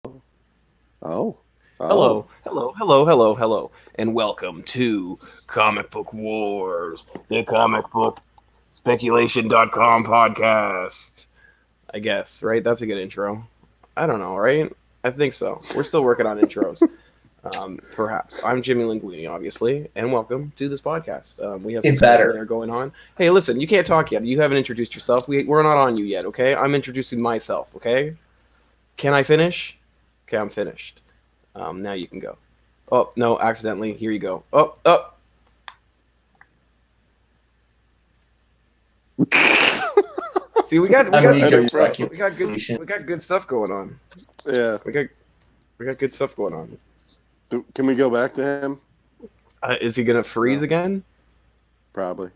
Oh. Hello, hello, and welcome to Comic Book Wars, the comic book speculation.com podcast. I guess, right? That's a good intro. I don't know, right? I think so. We're still working on intros. Perhaps. I'm Jimmy Linguini, obviously, and welcome to this podcast. We have some It's stuff better. there going on. Hey, listen, you can't talk yet. You haven't introduced yourself. We're not on you yet, okay? I'm introducing myself, okay? Can I finish? Okay, I'm finished. Now you can go. Oh no, accidentally. Here you go. Oh. See, we got good stuff going on. Yeah. We got good stuff going on. Can we go back to him? Is he gonna freeze again? Probably.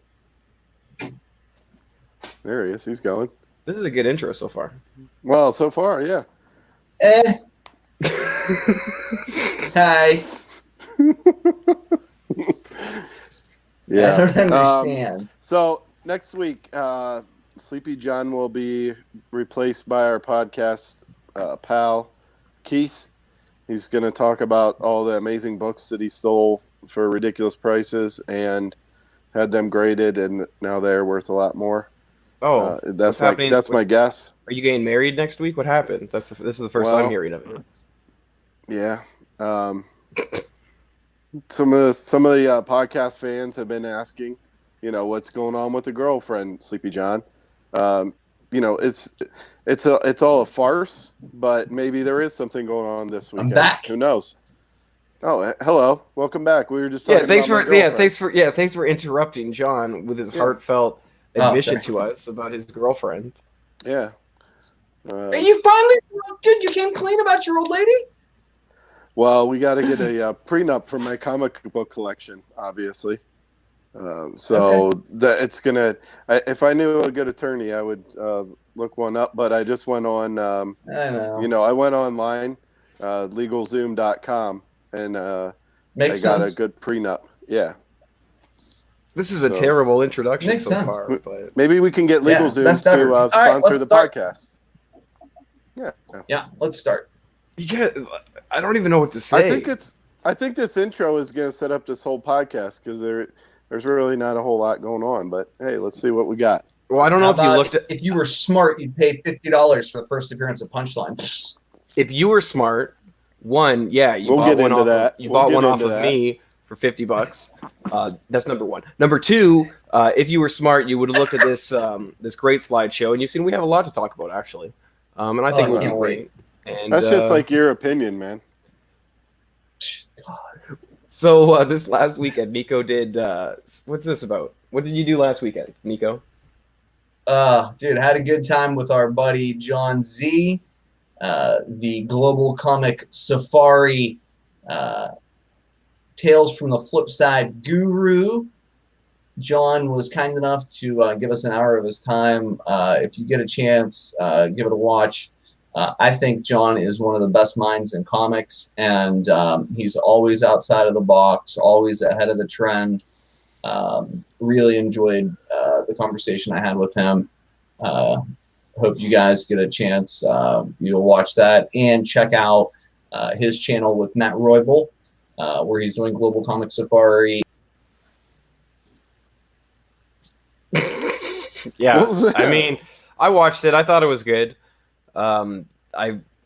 There he is. He's going. This is a good intro so far. Well, so far, yeah. Hi. Yeah. I don't understand. So next week, Sleepy John will be replaced by our podcast pal, Keith. He's going to talk about all the amazing books that he stole for ridiculous prices and had them graded, and now they're worth a lot more. Oh, that's my guess. Are you getting married next week? What happened? This is the first I'm hearing of it. Yeah. Some of the podcast fans have been asking, what's going on with the girlfriend, Sleepy John. It's all a farce, but maybe there is something going on this weekend. I'm back. Who knows? Oh, hello, welcome back. We were just talking thanks for for interrupting John with his heartfelt admission to us about his girlfriend. Yeah. Are you finally good? You came clean about your old lady? Well, we got to get a prenup for my comic book collection, obviously. That it's gonna. If I knew a good attorney, I would look one up. But I just went on. I know. I went online, LegalZoom.com, and I got a good prenup. Yeah. This is a terrible introduction Makes so sense. far, but maybe we can get LegalZoom to sponsor the podcast. Yeah, let's start. I don't even know what to say. I think this intro is going to set up this whole podcast because there's really not a whole lot going on. But hey, let's see what we got. Well, I don't know if you looked at. If you were smart, you'd pay $50 for the first appearance of Punchline. If you were smart, you bought one off of me for $50. That's number one. Number two, if you were smart, you would have looked at this this great slideshow, and you've seen we have a lot to talk about actually. And I think can't wait. And that's just like your opinion, man. God. So this last weekend, Nico did. What's this about? What did you do last weekend, Nico? Dude, had a good time with our buddy John Z, the Global Comic Safari Tales from the Flip Side guru. John was kind enough to give us an hour of his time. If you get a chance, give it a watch. I think John is one of the best minds in comics, and he's always outside of the box, always ahead of the trend. Really enjoyed the conversation I had with him. Hope you guys get a chance. You'll watch that and check out his channel with Matt Roybal, where he's doing Global Comic Safari. Yeah, I mean, I watched it. I thought it was good. I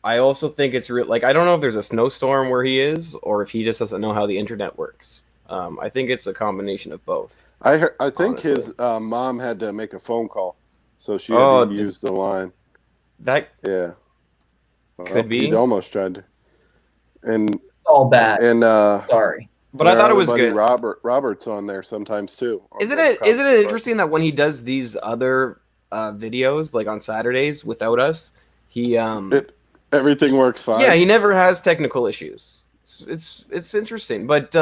also think it's real. Like, I don't know if there's a snowstorm where he is, or if he just doesn't know how the internet works. I think it's a combination of both. I think honestly. His mom had to make a phone call, so she had to use the line. Could be. He almost tried to. And all bad. And sorry. But I thought it was good. Robert's on there sometimes too. Isn't it interesting that when he does these other videos, like on Saturdays without us, he everything works fine. Yeah, he never has technical issues. It's interesting, but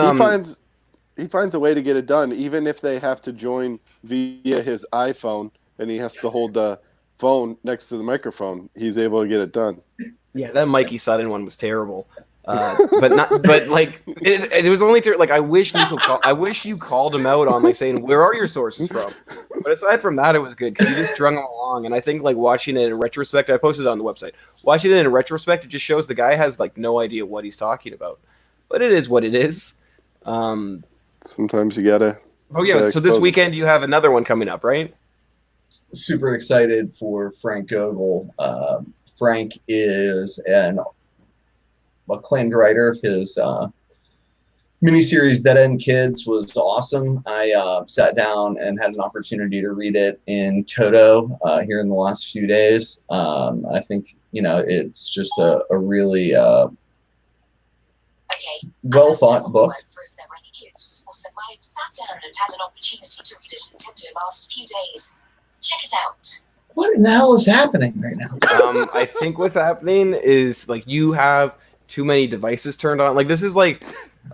he finds a way to get it done, even if they have to join via his iPhone and he has to hold the phone next to the microphone. He's able to get it done. Yeah, that Mikey Sutton one was terrible. But not, but like it was only through like I wish you called him out on like saying where are your sources from. But aside from that, it was good because you just strung him along. And I think like watching it in retrospect, I posted it on the website. Watching it in retrospect, it just shows the guy has like no idea what he's talking about. But it is what it is. Sometimes you gotta. Oh yeah, so this weekend you have another one coming up, right? Super excited for Frank Gogol. Frank is an acclaimed writer. His miniseries Dead End Kids was awesome. I sat down and had an opportunity to read it in Toto here in the last few days. I think it's just a really well thought book. Awesome. I sat down and had an opportunity to read it in Toto last few days. Check it out. What in the hell is happening right now? I think what's happening is like you have too many devices turned on. Like this is like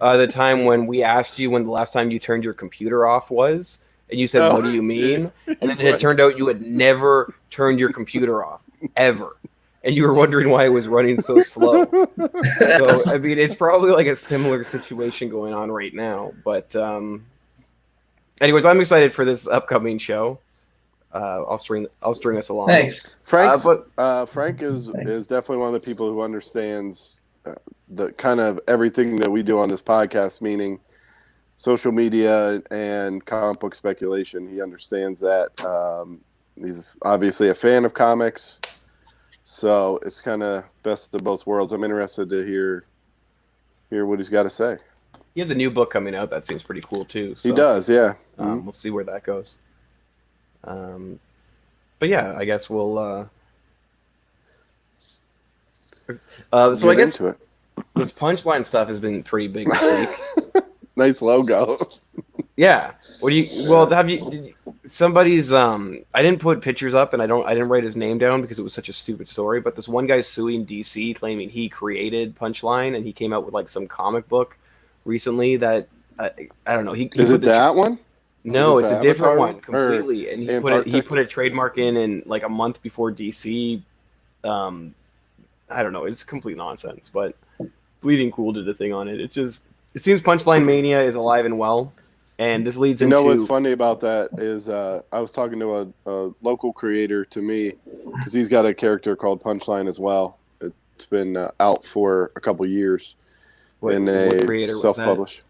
the time when we asked you when the last time you turned your computer off was, and you said, "What do you mean?" And then it turned out you had never turned your computer off ever, and you were wondering why it was running so slow. So I mean, it's probably like a similar situation going on right now. But anyways, I'm excited for this upcoming show. I'll string us along. Thanks. Frank is definitely one of the people who understands the kind of everything that we do on this podcast, meaning social media and comic book speculation. He understands that. He's obviously a fan of comics, so it's kind of best of both worlds. I'm interested to hear what he's got to say. He has a new book coming out that seems pretty cool too. So, he does, yeah. We'll see where that goes. But yeah, I guess we'll. So I guess this Punchline stuff has been pretty big this week. Nice logo. Yeah. What do you? Well, somebody's? I didn't put pictures up, and I didn't write his name down because it was such a stupid story. But this one guy's suing DC, claiming he created Punchline, and he came out with like some comic book recently that I don't know. Is it that one? No, it's a different one completely, and he put a trademark in like a month before DC. I don't know. It's complete nonsense, but Bleeding Cool did a thing on it. It seems Punchline Mania is alive and well, and this leads into. You know what's funny about that is I was talking to a local creator to me because he's got a character called Punchline as well. It's been out for a couple years. What creator self-publish.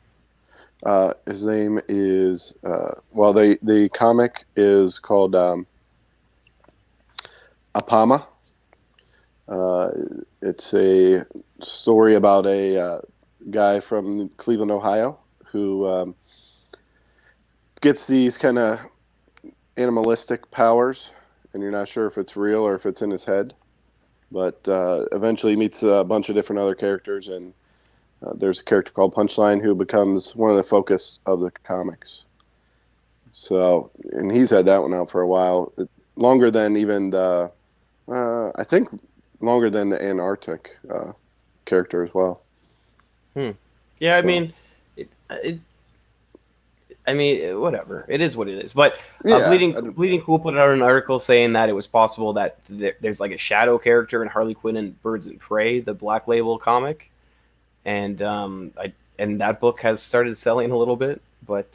His name is the comic is called Apama. It's a story about a guy from Cleveland, Ohio, who gets these kind of animalistic powers, and you're not sure if it's real or if it's in his head. But eventually meets a bunch of different other characters, and there's a character called Punchline who becomes one of the focus of the comics. So, and he's had that one out for a while, longer than even the, I think, longer than the Antarctic character as well. Yeah, I mean, whatever. It is what it is. But Bleeding Cool put out an article saying that it was possible that there's like a shadow character in Harley Quinn and Birds and Prey, the Black Label comic, and that book has started selling a little bit, but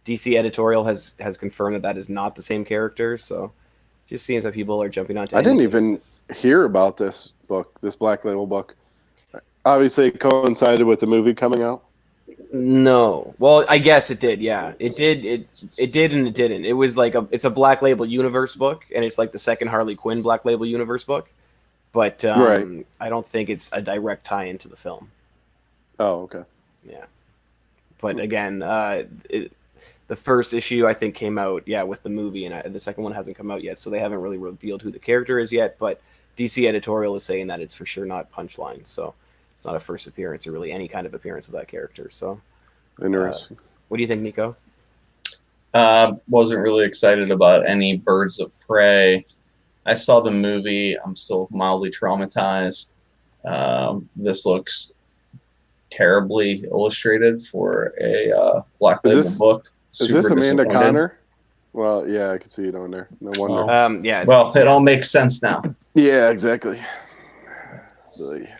DC editorial has confirmed that is not the same character. So it just seems that people are jumping onto. I didn't even hear about this book, this Black Label book. Obviously, it coincided with the movie coming out. No, well, I guess it did. Yeah, it did. It did, and it didn't. It was like it's a Black Label universe book, and it's like the second Harley Quinn Black Label universe book. But right. I don't think it's a direct tie into the film. Oh, okay. Yeah, but again, the first issue I think came out with the movie, and the second one hasn't come out yet, so they haven't really revealed who the character is yet. But DC editorial is saying that it's for sure not Punchline, so it's not a first appearance or really any kind of appearance of that character. So interesting. What do you think, Nico? Wasn't really excited about any Birds of Prey. I saw the movie. I'm still mildly traumatized. This looks terribly illustrated for a Black Label book. Is this Amanda Connor? Well, yeah, I can see it on there. No wonder. Yeah. Well, it all makes sense now. Yeah, exactly.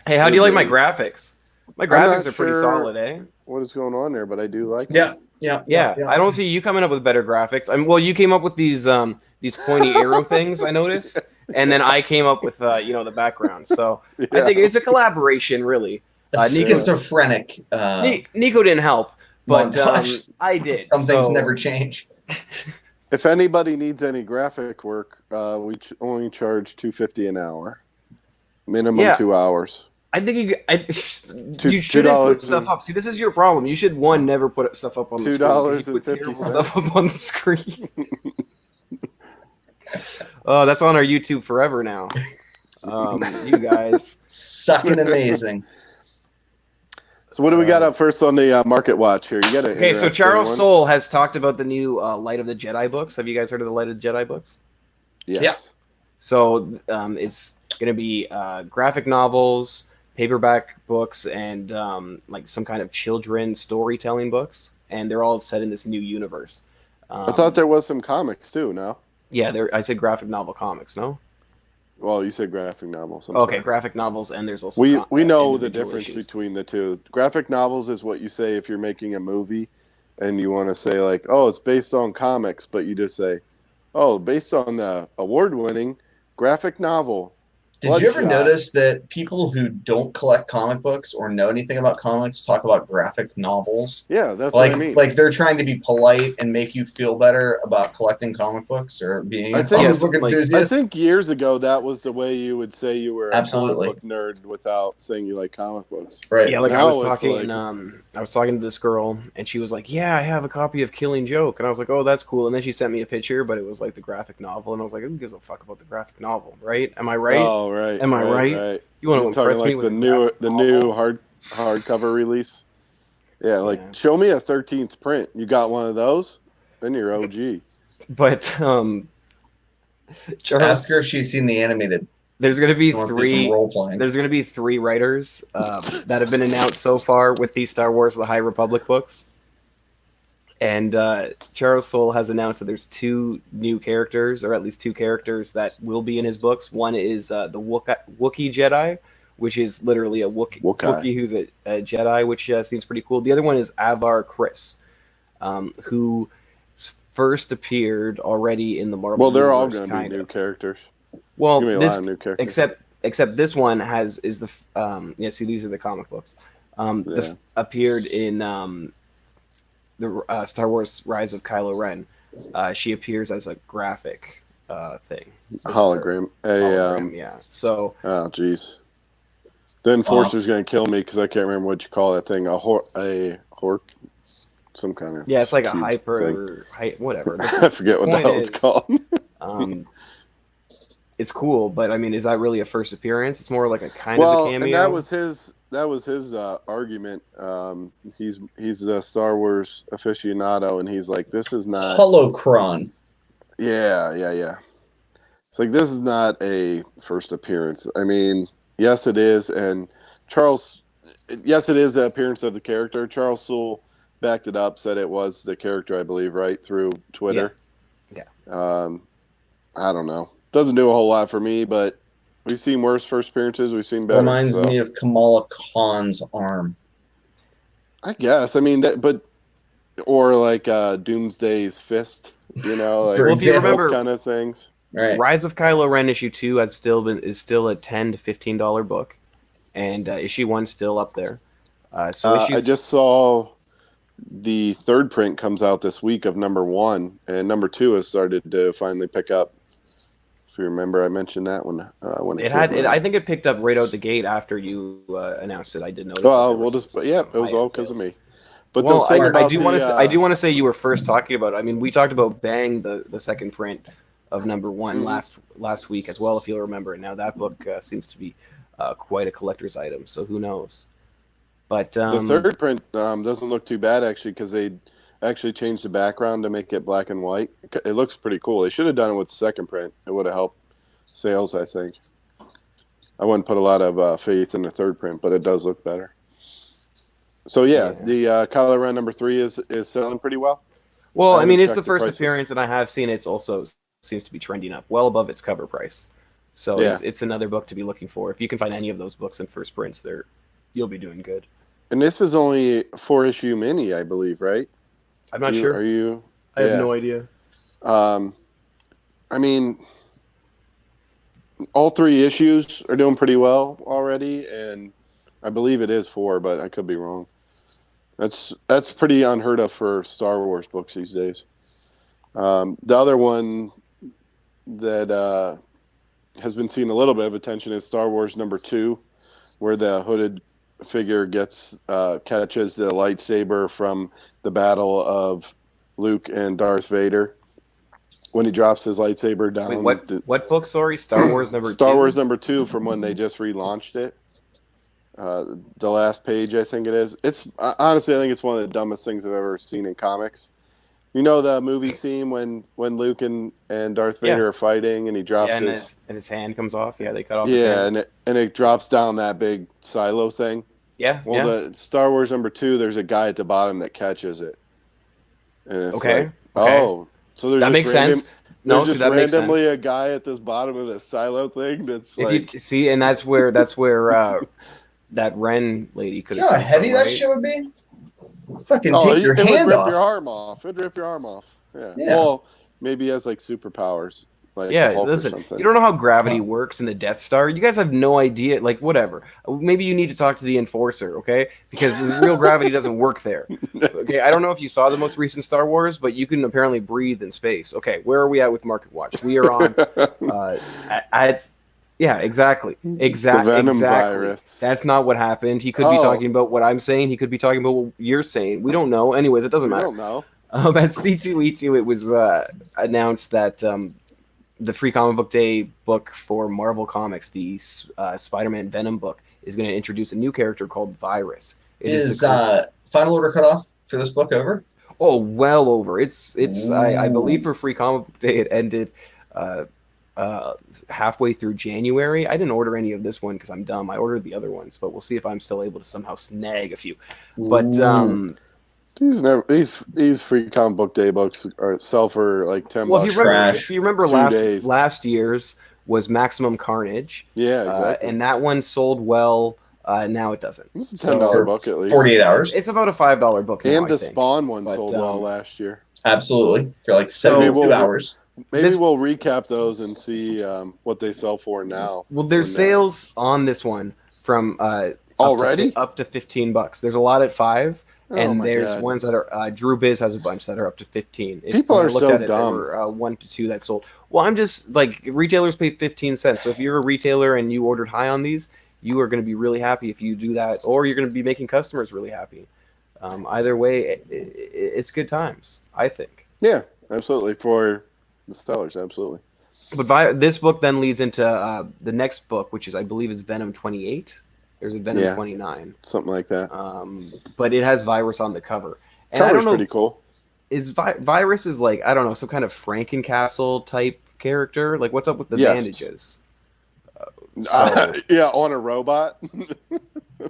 Hey, how do you like my graphics? My I'm graphics not are pretty sure solid, eh? what is going on there, but I do like Yeah, it. yeah. I don't see you coming up with better graphics. I mean, well, you came up with these pointy arrow things, I noticed, and then I came up with the background. So I think it's a collaboration, really. A Nico, schizophrenic Nico didn't help, but montage. I did. Some things so- never change. If anybody needs any graphic work, we only charge $2.50 an hour, minimum Yeah. 2 hours. I think you Two- shouldn't put $2 stuff up. See, this is your problem. You should never put stuff up on the screen. 'Cause you put terrible $2.50. stuff up on the screen. Oh, that's on our YouTube forever now. You guys. Sucking amazing. So what do we got up first on the Market Watch here? You got Okay, so Charles Soule has talked about the new Light of the Jedi books. Have you guys heard of the Light of the Jedi books? Yes. Yeah. So it's going to be graphic novels, paperback books, and like some kind of children's storytelling books, and they're all set in this new universe. I thought there was some comics too. No. Yeah, I said graphic novel comics. No. Well, you said graphic novels. I'm Okay, sorry. graphic novels, and there's also We know the individual difference issues. between the two. Graphic novels is what you say if you're making a movie, and you want to say like, oh, it's based on comics, but you just say, oh, based on the award-winning graphic novel. Did you ever Bloodshot. notice that people who don't collect comic books or know anything about comics talk about graphic novels? Yeah, that's Like, what I mean. like they're trying to be polite and make you feel better about collecting comic books or being I a think- comic book Yes, like- enthusiast. I think years ago that was the way you would say you were a Absolutely. comic book nerd without saying you like comic books. Right. Yeah, like I Now was it's talking, like- I was talking to this girl, and she was like, "Yeah, I have a copy of Killing Joke," and I was like, "Oh, that's cool." And then she sent me a picture, but it was like the graphic novel, and I was like, "Who gives a fuck about the graphic novel, right? Am I right? Oh, right. Am I right? Right. You want to You're talking impress me like with the new hardcover release? Yeah, like Yeah. show me a 13th print. You got one of those? Then you're OG. But Charles, Ask her if she's seen the animated. there's gonna be You want to do some three. role playing. There's gonna be 3 writers that have been announced so far with these Star Wars: The High Republic books. And Charles Soule has announced that there's 2 new characters, or at least 2 characters that will be in his books. One is the Wookiee Jedi, which is literally a Wookiee who's a Jedi, which seems pretty cool. The other one is Avar Kriss, who first appeared already in the Marvel. Well, they're all universe, going to be new characters. Well, Give me a this lot of new characters. except this one is the yeah. See, these are the comic books. Appeared in the Star Wars: Rise of Kylo Ren. She appears as a graphic thing. A hologram. Yeah. So. Oh, jeez. The Enforcer's going to kill me because I can't remember what you call that thing. A hork, some kind of. Yeah, it's like a cube hyper, whatever. I forget what the point hell it's is- called. It's cool, but I mean, is that really a first appearance? It's more like a kind of a cameo. And that was his argument. He's a Star Wars aficionado, and he's like, this is not. Holocron. Yeah. It's like this is not a first appearance. I mean, yes, it is, and yes, it is the appearance of the character. Charles Soule backed it up, said it was the character, I believe, right through Twitter. Yeah. I don't know. Doesn't do a whole lot for me, but we've seen worse first appearances. We've seen better. Reminds me of Kamala Khan's arm. I guess. I mean, or like Doomsday's fist. You know, like Well, if you remember- those kind of things. Right. Rise of Kylo Ren issue 2 is still a $10 to $15 book, and issue 1 still up there. So I just saw the 3rd print comes out this week of number 1, and number 2 has started to finally pick up. If you remember, I mentioned that when it had. I think it picked up right out the gate after you announced it. I did notice. Oh, we'll just it was all because of me. But Well, the thing about I do want to say you were first talking about it. I mean, we talked about Bang, the 2nd print of number 1 last week as well, if you'll remember. And now that book seems to be quite a collector's item. So who knows? But the 3rd print doesn't look too bad actually, because they actually changed the background to make it black and white. It looks pretty cool. They should have done it with the 2nd print. It would have helped sales, I think. I wouldn't put a lot of faith in the 3rd print, but it does look better. So the Kylo Ren number 3 is selling pretty well. Well, I mean, it's checked the the first prices. appearance, and I have seen it's also seems to be trending up well above its cover price. So Yeah. it's another book to be looking for. If you can find any of those books in first prints, you'll be doing good. And this is only a 4-issue mini, I believe, right? I'm not sure. Are you? I have yeah. no idea. I mean, all 3 issues are doing pretty well already, and I believe it is 4, but I could be wrong. That's pretty unheard of for Star Wars books these days. The other one that has been seeing a little bit of attention is Star Wars #2, where the hooded figure catches the lightsaber from the battle of Luke and Darth Vader when he drops his lightsaber down. Wait, what book? Sorry, Star Wars #2. Star Wars #2 from when they just relaunched it. The last page, I think it is. It's honestly, I think it's one of the dumbest things I've ever seen in comics. You know the movie scene when Luke and Darth Vader are fighting, and he drops his hand comes off. Yeah, they cut off his hand. and it drops down that big silo thing. Yeah. Well, the Star Wars #2, there's a guy at the bottom that catches it. And it's okay. oh, so there's that makes sense. No, there's just that makes randomly sense. a guy at this bottom of the silo thing that's if you see, and that's where that Ren lady could. You know how heavy that shit would be? Fucking take your it hand would rip off. your arm off. It'd rip your arm off. Yeah. Yeah. Well, maybe he has like superpowers. Like Yeah, the Hulk or listen, something. you don't know how gravity works in the Death Star. You guys have no idea. Like, whatever. Maybe you need to talk to the Enforcer, okay? Because the real gravity doesn't work there. Okay, I don't know if you saw the most recent Star Wars, but you can apparently breathe in space. Okay, where are we at with Market Watch? We are on yeah, exactly. The Venom virus. That's not what happened. He could be talking about what I'm saying. He could be talking about what you're saying. We don't know. Anyways, it doesn't matter. We don't know. At C2E2, it was announced that the Free Comic Book Day book for Marvel Comics, the Spider-Man Venom book, is going to introduce a new character called Virus. Is Final Order cut off for this book over? Oh, well over. It's I believe for Free Comic Book Day it ended halfway through January. I didn't order any of this one because I'm dumb. I ordered the other ones, but we'll see if I'm still able to somehow snag a few. But these Free Comic Book Day books sell for like $10. Well, if you remember last year's was Maximum Carnage. Yeah, exactly. And that one sold well. Now it doesn't. It's a $10 book at least. 48 hours. It's about a $5 book. And now, the Spawn one sold well last year. Absolutely, for like 72 hours. Maybe we'll recap those and see what they sell for now. Well, there's sales on this one from already up to $15. There's a lot at $5. Oh and my there's God. ones that are Drew Biz has a bunch that are up to 15. People are so dumb. There were 1 to 2 that sold. Well, I'm just like retailers pay 15 cents. So if you're a retailer and you ordered high on these, you are going to be really happy if you do that, or you're going to be making customers really happy. Either way, it's good times, I think. Yeah, absolutely for the sellers, absolutely. But this book then leads into the next book, which is I believe is Venom 28. There's a Venom 29. Something like that. But it has Virus on the cover. And Cover's I don't know, pretty cool. Is Virus is like, I don't know, some kind of Frankencastle type character? Like, what's up with the bandages? Yeah, on a robot.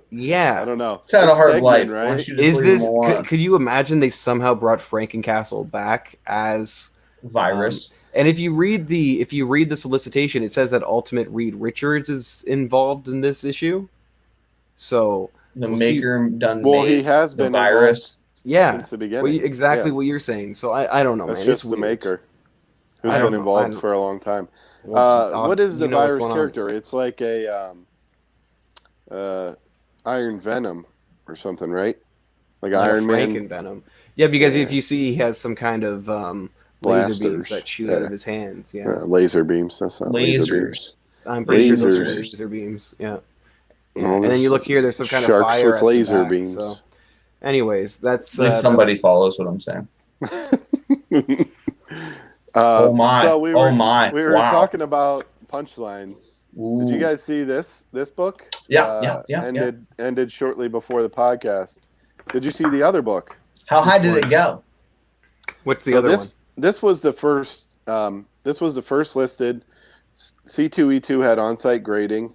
Yeah. I don't know. It's had a hard life, right? Is this? Could you imagine they somehow brought Frankencastle back as Virus? And if you read the solicitation, it says that Ultimate Reed Richards is involved in this issue. So The we'll maker see. done. Well, made he has the been virus. Yeah, since the beginning. exactly what you're saying. So I don't know, That's man. just It's the weird. maker who's I don't been know. involved for a long time. Well, what is the you know what's virus going on. character? It's like a Iron Venom or something, right? Like Iron Man. Frankenvenom. Yeah, because if you see, he has some kind of laser beams Blasters. that shoot out of his hands. Yeah, Laser beams. That's not laser beams. I'm pretty sure those are Lasers. laser beams. Yeah. No, And then you look here, there's some kind of sharks fire with at the laser back, beams. So, anyways, that's At least somebody follows what I'm saying. Oh my! So we were Wow. talking about Punchline. Ooh. Did you guys see this book? Yeah. Ended shortly before the podcast. Did you see the other book? How high did it go? what's the other one? This was the first. This was the first listed. C2E2 had on-site grading.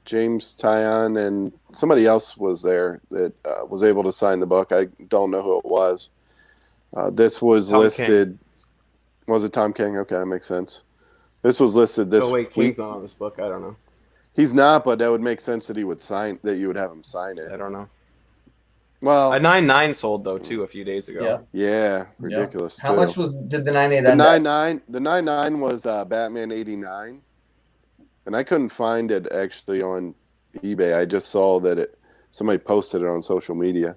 James Tyon and somebody else was there that was able to sign the book. I don't know who it was. This was Tom listed. King. Was it Tom King? Okay, that makes sense. This was listed this Oh wait, week. King's not on this book. I don't know. He's not, but that would make sense that he would sign that. You would have him sign I it. don't know. Well, A 9.9 sold though too a few days ago. yeah, ridiculous. How too. much did the 9.8 the end up? 9.9? The 9.9 was Batman 89, and I couldn't find it actually on eBay. I just saw that somebody posted it on social media.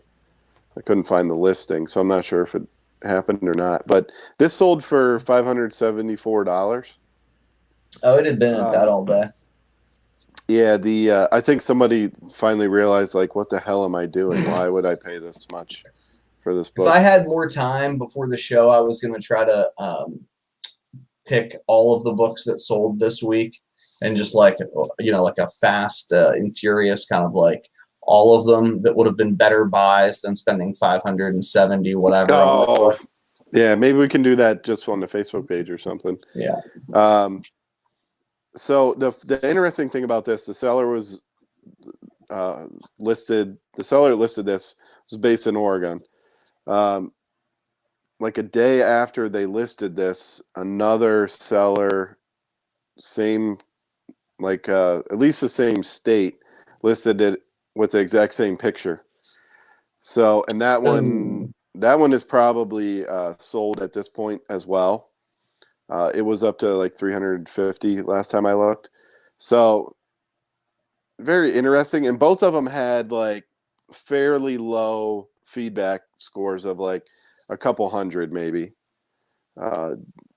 I couldn't find the listing, so I'm not sure if it happened or not. But this sold for $574. Oh, it had been at that all day. Yeah, I think somebody finally realized, like, what the hell am I doing? Why would I pay this much for this book? If I had more time before the show, I was going to try to pick all of the books that sold this week and just like a fast and furious kind of like all of them that would have been better buys than spending 570 whatever on this book. Yeah, maybe we can do that just on the Facebook page or something. Yeah. So the interesting thing about this, the seller was listed. The seller listed this was based in Oregon. Like a day after they listed this, another seller, same, like at least the same state, listed it with the exact same picture. So, and that one is probably sold at this point as well. It was up to like 350 last time I looked. So very interesting. And both of them had like fairly low feedback scores of like a couple hundred maybe,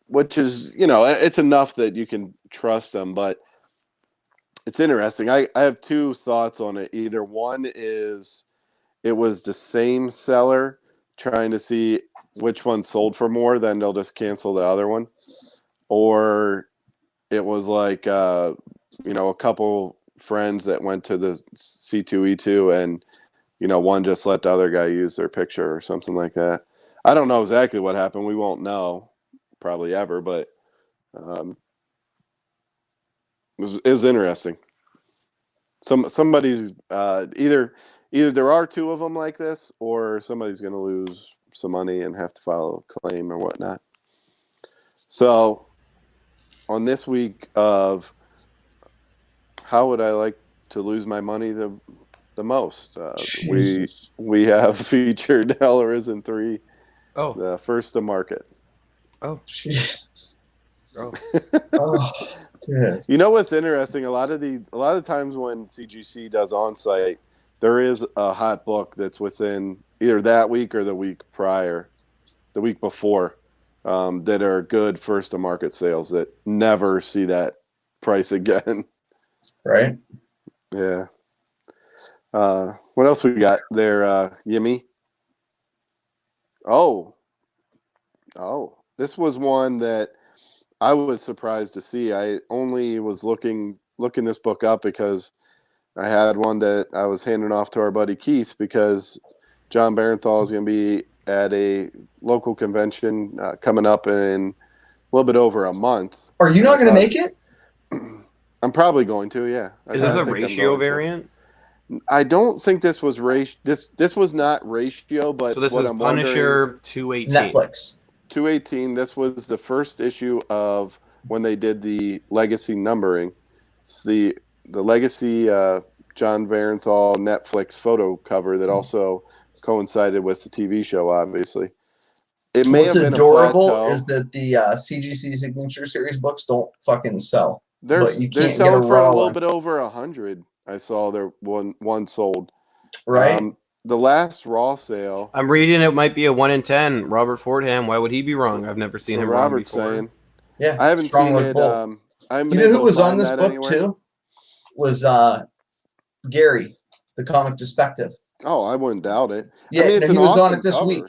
which is, it's enough that you can trust them. But it's interesting. I have two thoughts on it. Either one is it was the same seller trying to see which one sold for more, then they'll just cancel the other one. Or it was like, a couple friends that went to the C2E2 and, one just let the other guy use their picture or something like that. I don't know exactly what happened. We won't know probably ever, but it was interesting. Somebody's either there are two of them like this, or somebody's going to lose some money and have to file a claim or whatnot. So on this week of how would I like to lose my money the most, we have featured Hell Arisen 3, the first to market. Oh, Jesus. Oh. Dude. You know what's interesting? A lot of times when CGC does on-site, there is a hot book that's within either that week or the week before, that are good first to market sales that never see that price again. Right? Yeah. What else we got there, Yimmy? Oh, this was one that I was surprised to see. I only was looking this book up because I had one that I was handing off to our buddy Keith, because John Barenthal is going to be at a local convention coming up in a little bit over a month. Are you not going to make it? I'm probably going to, yeah. Is this a ratio variant? I don't think this was ratio. This was not ratio, but so this what is I'm Punisher 218. Netflix 218. This was the first issue of when they did the legacy numbering. It's the legacy John Barenthal Netflix photo cover that also coincided with the TV show. Obviously, it may have been adorable a plateau. is that the CGC Signature Series books don't fucking sell. They're get selling a for a raw little one. bit over 100. I saw there one sold. Right. The last raw sale. I'm reading it might be a 1 in 10. Robert Fordham. Why would he be wrong? I've never seen him wrong before. Saying. Yeah. I haven't seen it. I'm you know who was on this book too? Was Gary, the comic Perspective. Oh, I wouldn't doubt it. Yeah, I mean, it's he an was awesome on it this cover. week.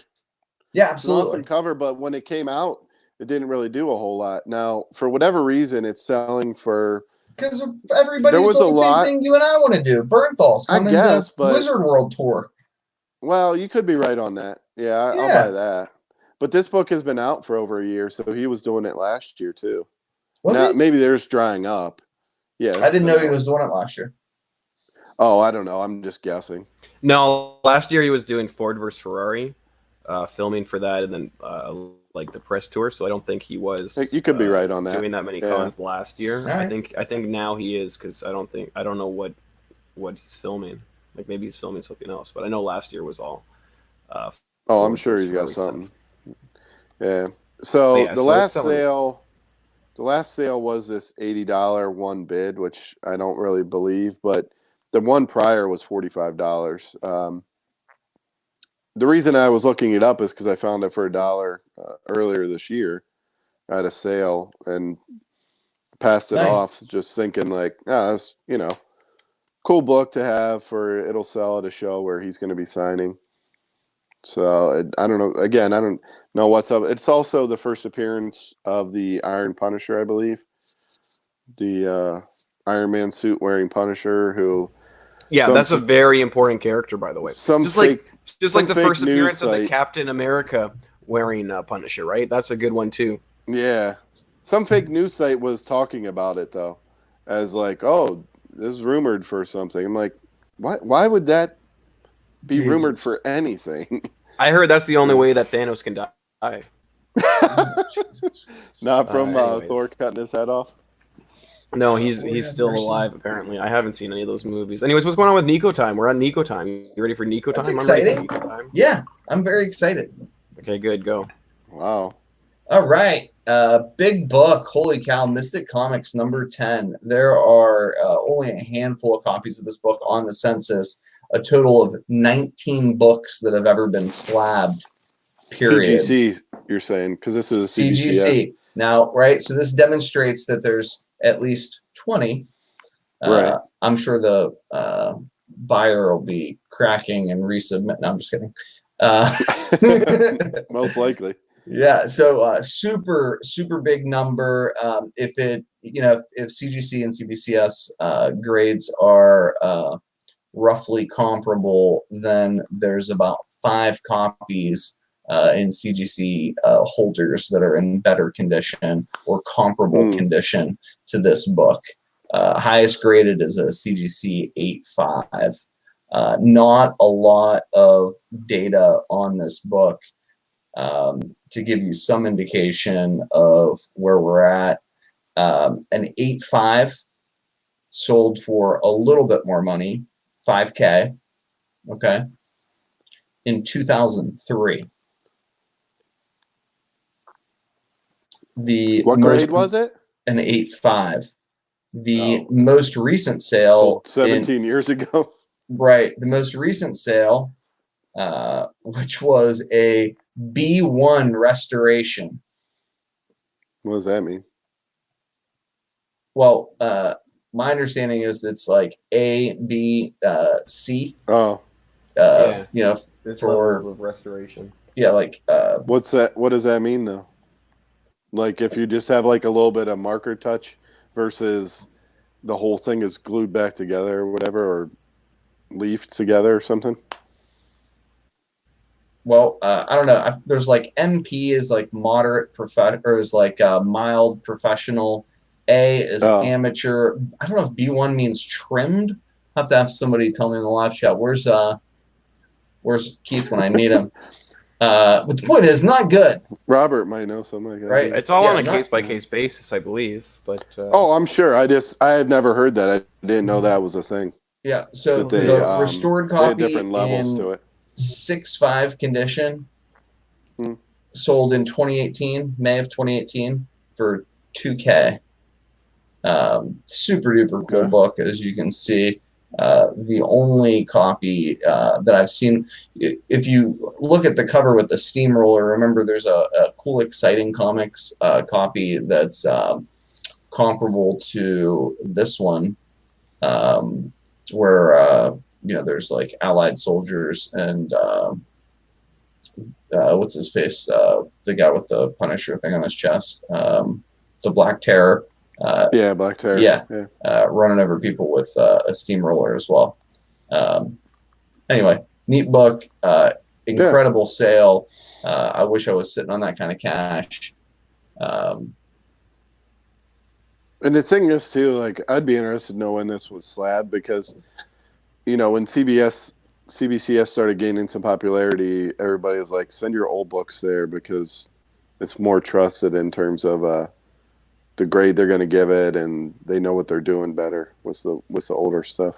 Yeah, absolutely. It's an awesome cover, but when it came out, it didn't really do a whole lot. Now, for whatever reason, it's selling for. Because everybody's doing the same thing you and I want to do. Bernthal's coming to Wizard World Tour. Well, you could be right on that. Yeah, I'll buy that. But this book has been out for over a year, so he was doing it last year too. Maybe they're just drying up. Yeah, I didn't know he was doing it last year. Oh, I don't know. I'm just guessing. No, last year he was doing Ford versus Ferrari, filming for that, and then like the press tour, so I don't think he was. You could be right on that. Doing that many Yeah. cons last year. All right. I think now he is, because I don't know what he's filming. Like maybe he's filming something else, but I know last year was all. Oh, I'm sure Ford he's got Ferrari something. stuff. Yeah. So Yeah, the so last it's selling. sale was this $80 one bid, which I don't really believe, but the one prior was $45. The reason I was looking it up is because I found it for $1 earlier this year at a sale and passed it Nice. off, just thinking like, that's cool book to have it'll sell at a show where he's going to be signing. So I don't know. Again, I don't know what's up. It's also the first appearance of the Iron Punisher, I believe. The Iron Man suit wearing Punisher, who Yeah, some that's a very important character, by the way. some Just fake like the fake first news appearance of the site. Captain America wearing Punisher, right? That's a good one too. Yeah, some fake news site was talking about it though, as like, oh, this is rumored for something. I'm like, why would that be Jesus. rumored for anything? I heard that's the only way that Thanos can die. Not from Anyways. Thor cutting his head off. No, Lord he's have still mercy. alive apparently. I haven't seen any of those movies. Anyways, what's going on with Nico time? We're on Nico time. You ready for Nico That's time? I'm ready for exciting. Nico time. Yeah, I'm very excited. Okay, good. Go. Wow. All right. Big book. Holy cow. Mystic Comics number 10. There are only a handful of copies of this book on the census. A total of 19 books that have ever been slabbed. Period. CGC, you're saying, because this is a CGCS. CGC. Now, right, so this demonstrates that there's at least 20. Right. I'm sure the buyer will be cracking and resubmit. No, I'm just kidding. Most likely. Yeah, so super big number. If CGC and CBCS grades are roughly comparable, then there's about 5 copies in CGC holders that are in better condition or comparable condition to this book. Highest graded is a CGC 8.5. Not a lot of data on this book to give you some indication of where we're at. An 8.5 sold for a little bit more money, $5,000. Okay, in 2003. What grade was it? An 8.5. The most recent sale, so 17 years ago. Right, the most recent sale, which was a B1 restoration. What does that mean? Well, my understanding is it's like A, B, C. Oh, Yeah. For levels of restoration. Yeah, like what's that? What does that mean though? Like if you just have like a little bit of marker touch versus the whole thing is glued back together or whatever, or leafed together or something. Well, I don't know. There's like MP is like moderate or is like mild professional. A is amateur. I don't know if B1 means trimmed. I have to have somebody tell me in the live chat. Where's Keith when I need him? But the point is, not good. Robert might know something like that. Right. It's all on a case-by-case basis, I believe. But I'm sure. I had never heard that. I didn't know that was a thing. Yeah. So They, the restored they had copy different levels to it. 6.5 condition sold in 2018, May of 2018 for $2,000. Super duper cool book, as you can see. The only copy that I've seen, if you look at the cover with the steamroller, remember there's a cool Exciting Comics copy that's comparable to this one, where there's like Allied soldiers and what's his face, the guy with the Punisher thing on his chest, the Black Terror. Black Terror. Running over people with a steamroller as well. Anyway, neat book, incredible sale. I wish I was sitting on that kind of cash. And the thing is too, like I'd be interested to know when this was slabbed because, when CBCS started gaining some popularity, everybody was like, send your old books there because it's more trusted in terms of the grade they're going to give it, and they know what they're doing better with the older stuff.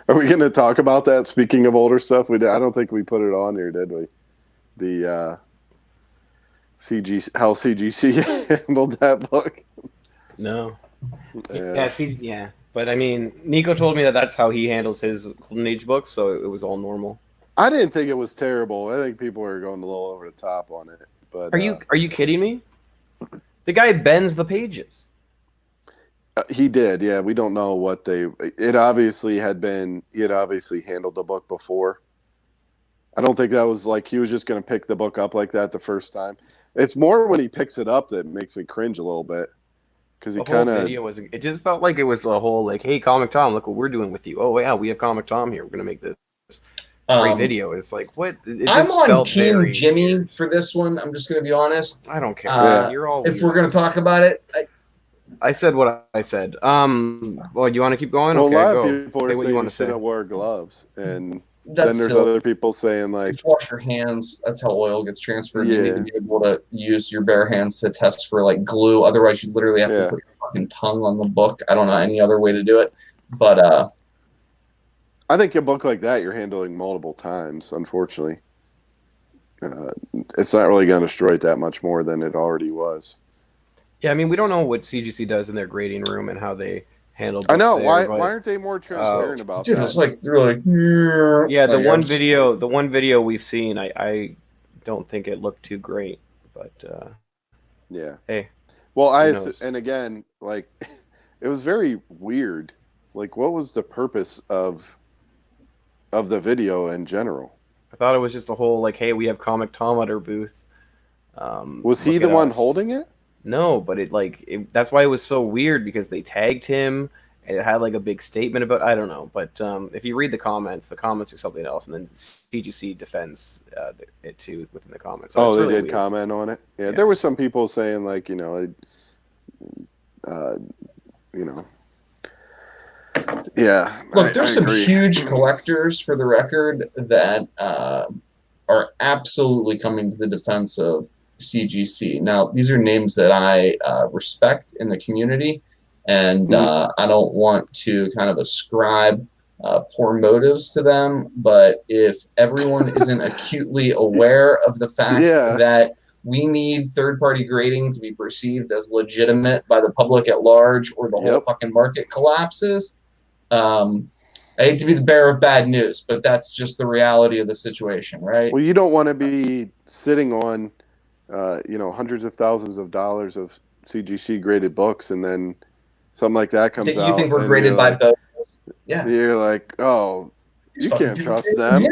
Are we going to talk about that? Speaking of older stuff, I don't think we put it on here, did we? The how CGC handled that book. No. Yeah. But I mean, Nico told me that that's how he handles his Golden Age books, so it was all normal. I didn't think it was terrible. I think people were going a little over the top on it. But are you kidding me? The guy bends the pages. He did, yeah. We don't know what it obviously had been. He had obviously handled the book before. I don't think that was like he was just going to pick the book up like that the first time. It's more when he picks it up that makes me cringe a little bit. Because he kind of it just felt like it was a whole like, hey, Comic Tom, look what we're doing with you. Oh yeah, we have Comic Tom here. We're gonna make this great video. It's like what? I'm on Team Jimmy for this one. I'm just gonna be honest. I don't care. You're all. If we're gonna talk about it, I said what I said. Well, you want to keep going? Well, okay, a lot go. of people say are what saying you want you to say. shouldn't wear gloves, and that's then there's silly. other people saying like, just wash your hands. That's how oil gets transferred. Yeah. You need to be able to use your bare hands to test for like glue. Otherwise, you literally have to put your fucking tongue on the book. I don't know any other way to do it, but I think a book like that you're handling multiple times. Unfortunately, it's not really going to destroy it that much more than it already was. Yeah, I mean, we don't know what CGC does in their grading room and how they handle books. I know. Why aren't they more transparent about dude, that? it's like they're like, yeah. The like, one video we've seen, I don't think it looked too great, but yeah. Hey, well, and again, like, it was very weird. Like, what was the purpose of the video in general? I thought it was just a whole like, hey, we have Comic Tom at our booth. Was he the one holding it? No, but that's why it was so weird, because they tagged him and it had like a big statement about, I don't know, but if you read the comments are something else, and then CGC defends it too within the comments. So they really did weird. comment on it. Yeah, there were some people saying like, yeah. Look, there's some huge collectors, for the record, that are absolutely coming to the defense of CGC. Now, these are names that I respect in the community, and I don't want to kind of ascribe poor motives to them, but if everyone isn't acutely aware of the fact that we need third-party grading to be perceived as legitimate by the public at large, or the whole fucking market collapses, I hate to be the bearer of bad news, but that's just the reality of the situation, right? Well, you don't want to be sitting on hundreds of thousands of dollars of CGC graded books, and then something like that comes out. You think we're graded by both? Yeah. You're like, oh, you can't trust them.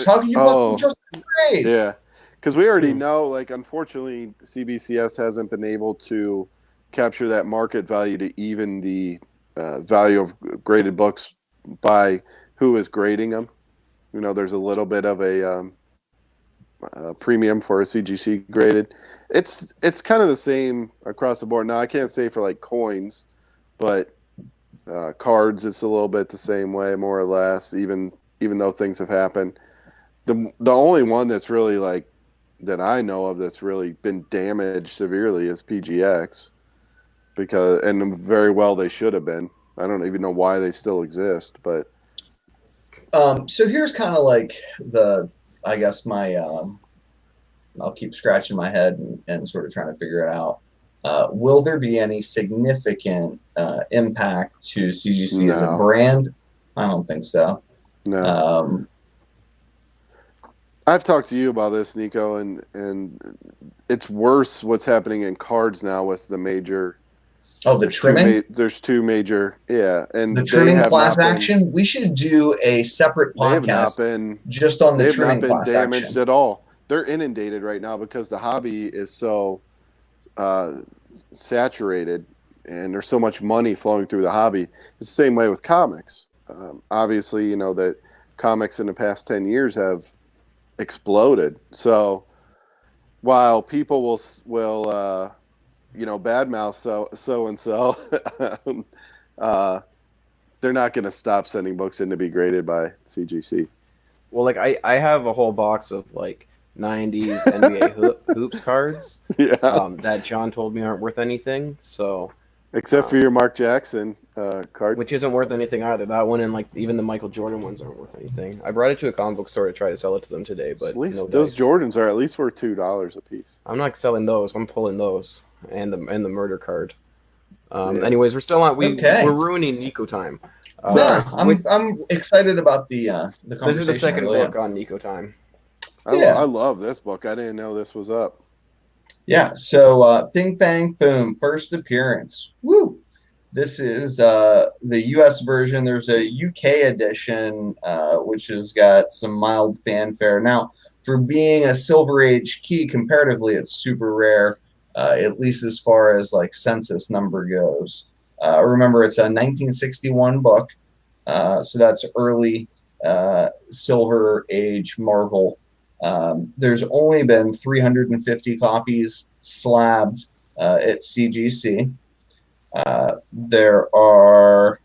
How can you trust the grade? Yeah, because we already know, like, unfortunately, CBCS hasn't been able to capture that market value to even the value of graded books by who is grading them. There's a little bit of a premium for a CGC graded. It's kind of the same across the board. Now, I can't say for like coins, but cards, it's a little bit the same way, more or less, even though things have happened. The only one that's really like that I know of that's really been damaged severely is PGX, and very well they should have been. I don't even know why they still exist, but so here's kind of like I guess my I'll keep scratching my head and sort of trying to figure it out. Will there be any significant impact to CGC as a brand? I don't think so. No. I've talked to you about this, Nico, and it's worse what's happening in cards now with the major. Oh, the trimming? There's two major, and the trimming class action. We should do a separate podcast just on the trimming class action. They have not been damaged at all. They're inundated right now because the hobby is so saturated, and there's so much money flowing through the hobby. It's the same way with comics. Obviously, that comics in the past 10 years have exploded. So while people will badmouth so and so, they're not going to stop sending books in to be graded by CGC. Well, like I have a whole box of like '90s NBA hoops cards Yeah. that John told me aren't worth anything. So, Except for your Mark Jackson card. which isn't worth anything either. That one and like even the Michael Jordan ones aren't worth anything. I brought it to a comic book store to try to sell it to them today, but At least no those dice. Jordans are at least worth $2 a piece. I'm not selling those. I'm pulling those and the murder card. Yeah. Anyways, we're still on. Okay. We're ruining Nico time. No, I'm excited about the conversation. This is the second I really book am. on Nico time. Yeah. I love this book. I didn't know this was up. Yeah, so Ping Fang Foom, first appearance. Woo! This is the U.S. version. There's a UK edition, which has got some mild fanfare. Now, for being a Silver Age key, comparatively, it's super rare, at least as far as like census number goes. Remember, it's a 1961 book, so that's early Silver Age Marvel. There's only been 350 copies slabbed at CGC. There are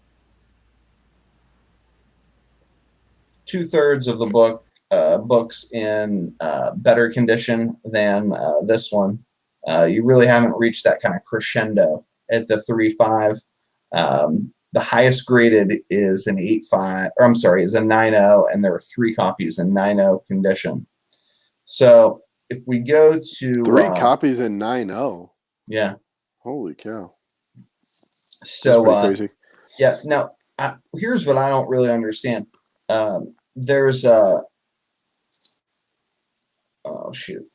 2/3 of the books in better condition than this one. You really haven't reached that kind of crescendo at the 3.5. The highest graded is an 8.5, or I'm sorry, is a 9.0, and there are 3 copies in 9.0 condition. So if we go to 3 copies in 9.0. yeah. Holy cow. So That's pretty crazy. yeah. Now here's what I don't really understand. There's oh shoot.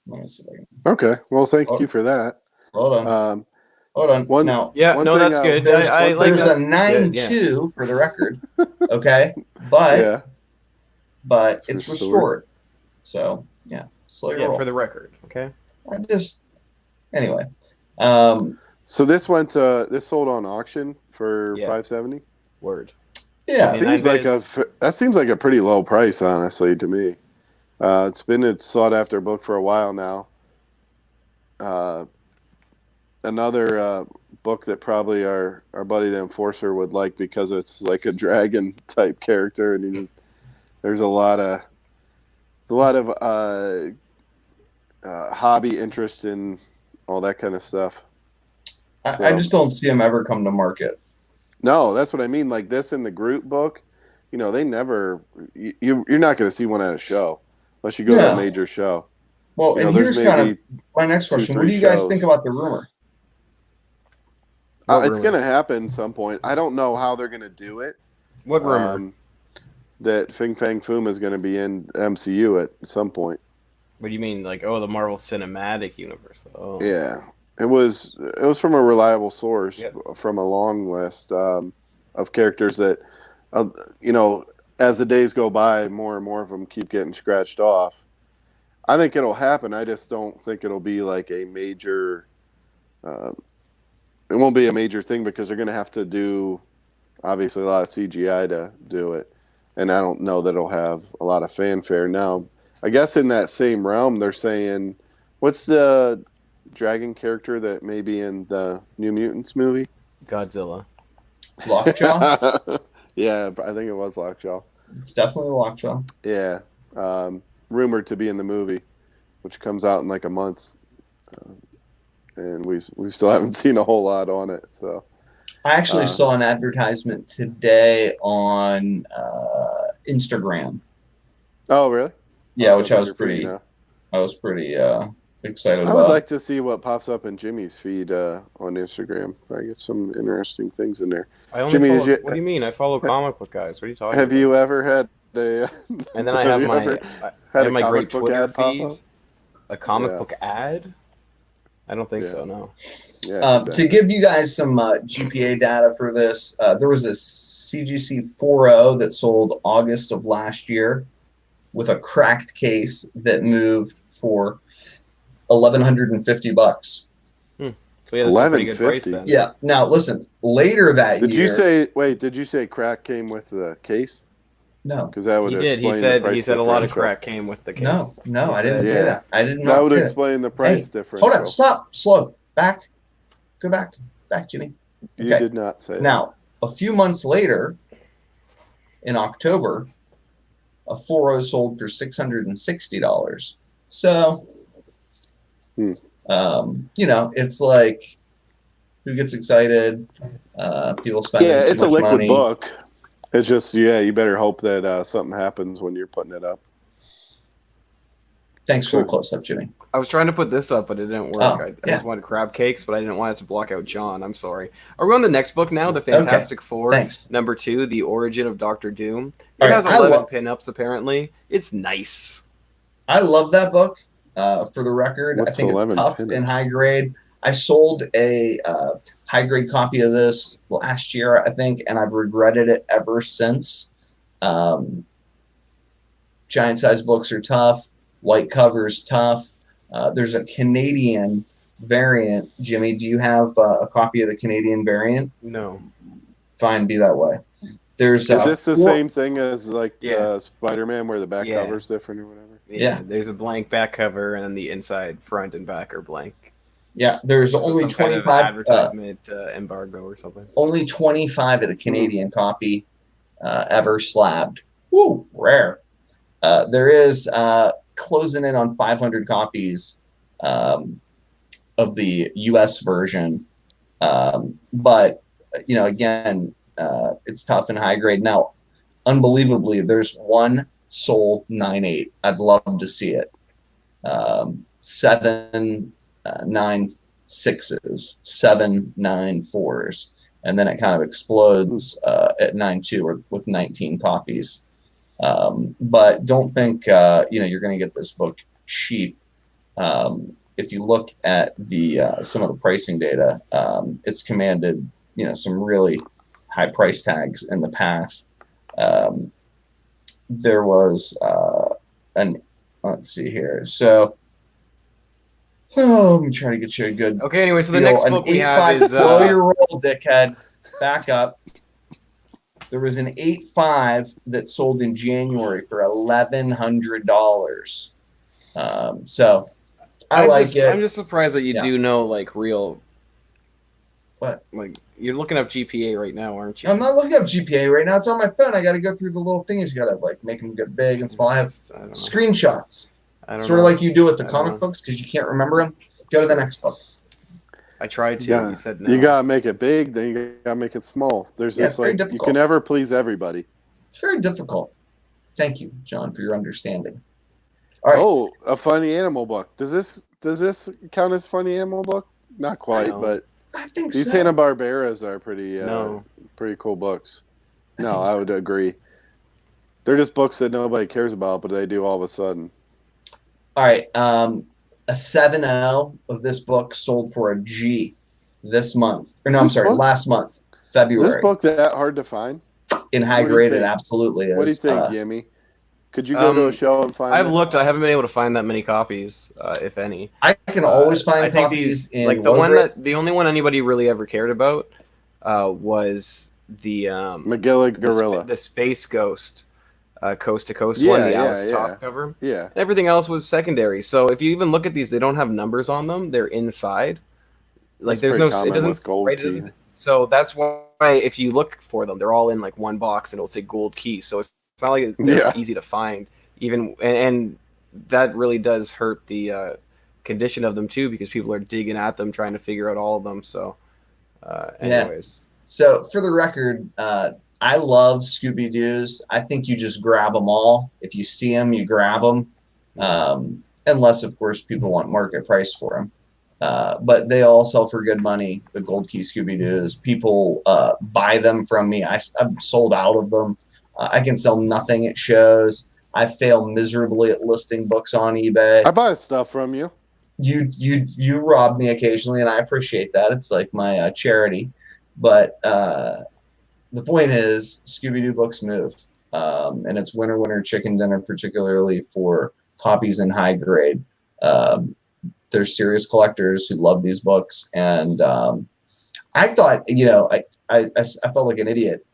Let me see if I can. Okay. Well, thank you for that. Hold on. Hold on. One, now, Yeah, one no, thing, that's good. there's, I like there's that. a 9.2 for the record. Okay, but Yeah. it's restored. So yeah, slow your roll. For the record. Okay. I just anyway. So this sold on auction for $570. Word. Yeah. That seems like a pretty low price, honestly, to me. It's been a sought after book for a while now. Another book that probably our buddy the Enforcer would like because it's like a dragon type character, and there's a lot of hobby interest in all that kind of stuff. I just don't see them ever come to market. No, that's what I mean. Like this in the group book, they never. You're not going to see one at a show unless you go to a major show. Well, and here's kind of my next question: what do you guys think about the rumor? It's going to happen at some point. I don't know how they're going to do it. What rumor? That Fing Fang Foom is going to be in MCU at some point. What do you mean, like the Marvel Cinematic Universe? Oh, yeah, it was from a reliable source, from a long list of characters that, as the days go by, more and more of them keep getting scratched off. I think it'll happen. I just don't think it'll be like a major. It won't be a major thing because they're going to have to do, obviously, a lot of CGI to do it. And I don't know that it'll have a lot of fanfare. Now, I guess in that same realm, they're saying, what's the dragon character that may be in the New Mutants movie? Godzilla. Lockjaw? Yeah, I think it was Lockjaw. It's definitely Lockjaw. Yeah. Rumored to be in the movie, which comes out in like a month. And we still haven't seen a whole lot on it. So I actually saw an advertisement today on Instagram. Oh, really? Yeah, which I was pretty excited about. I would like to see what pops up in Jimmy's feed on Instagram. I get some interesting things in there. Jimmy, what do you mean? I follow comic book guys. What are you talking about? Have you ever had a? And then I have my great Twitter feed. A comic Yeah. book ad? I don't think so. No. Yeah. Exactly. To give you guys some GPA data for this, there was a CGC 4.0 that sold August of last year with a cracked case that moved for $1,150. So yeah, that's a pretty good price then. Yeah. Now listen, later that year. Did you say crack came with the case? No. Because that would explain the price He said a lot of differential. crack came with the case. No, I didn't say that. I did not. That would say explain the price difference. Hold on, stop, slow, back, go back, Jimmy. You did not say that. Now, a few months later, in October, a 4.0 sold for $660. So, Hmm. it's like, who gets excited? People spending Yeah, too it's a much liquid money. book. It's just, you better hope that something happens when you're putting it up. Thanks for the close-up, Jimmy. I was trying to put this up, but it didn't work. Oh, I yeah. just wanted crab cakes, but I didn't want it to block out John. I'm sorry. Are we on the next book now? The Fantastic Four, thanks. number 2, The Origin of Doctor Doom. It All right, has 11 pinups, apparently. It's nice. I love that book. For the record, I What's think it's 11 tough pinups? and high grade. I sold a high grade copy of this last year, I think, and I've regretted it ever since. Giant size books are tough. White covers tough. There's a Canadian variant. Jimmy, do you have a copy of the Canadian variant? No. Fine, be that way. There's Is this the same thing as like Yeah. Spider-Man, where the back Yeah. cover's different or whatever? Yeah. There's a blank back cover, and then the inside, front, and back are blank. Yeah, there's only Some kind of 25 advertisement embargo or something. only 25 of the Canadian copy ever slabbed. Woo, rare. There is closing in on 500 copies of the US version. But, again, it's tough and high grade. Now, unbelievably, there's one sold 9.8. I'd love to see it. 7 9 6s, 7 9 4s, and then it kind of explodes at 9.2 with 19 copies. But don't think you're going to get this book cheap. If you look at the some of the pricing data, it's commanded some really high price tags in the past. There was let's see here. So, let me try to get you a good. Okay, anyway, so the deal. next An book we 8.5 have is slow your roll, dickhead. Back up. There was an 8.5 that sold in January for $1,100. So I like it. I'm just surprised that you do know like real. What? Like you're looking up GPA right now, aren't you? I'm not looking up GPA right now. It's on my phone. I got to go through the little things. You got to like make them get big and small. I have screenshots. Sort of like you do with the comic books because you can't remember them. Go to the next book. I tried to. Yeah. You said no. You gotta make it big, then you gotta make it small. There's just like you can never please everybody. It's very difficult. Thank you, John, for your understanding. All right. Oh, a funny animal book. Does this count as funny animal book? Not quite, but I think these so. Hanna-Barberas are pretty cool books. I would agree. They're just books that nobody cares about, but they do all of a sudden. All right. A 7.0 of this book sold for a G this month. Or no, I'm sorry, last month, February. Is this book that hard to find? In high grade, it absolutely is. What do you think, Yimmy? Could you go to a show and find I've looked. I haven't been able to find that many copies, if any. I can always find copies in like the only one anybody really ever cared about was the McGilla Gorilla. The Space Ghost. Coast to Coast one, the Alex Toth cover. Yeah. And everything else was secondary. So if you even look at these, they don't have numbers on them. They're inside. Like there's no, it doesn't. Right, it doesn't. So that's why if you look for them, they're all in like one box and it'll say gold key. So it's not like they're easy to find. Even and that really does hurt the condition of them too, because people are digging at them trying to figure out all of them. So, anyways. So for the record, I love Scooby-Doo's. I think you just grab them all. If you see them, you grab them. Unless, of course, people want market price for them. But they all sell for good money, the Gold Key Scooby-Doo's. People buy them from me. I'm sold out of them. I can sell nothing at shows. I fail miserably at listing books on eBay. I buy stuff from you. You rob me occasionally, and I appreciate that. It's like my charity. But the point is, Scooby-Doo books move, and it's winner chicken dinner, particularly for copies in high grade. There's serious collectors who love these books, and I thought, I felt like an idiot.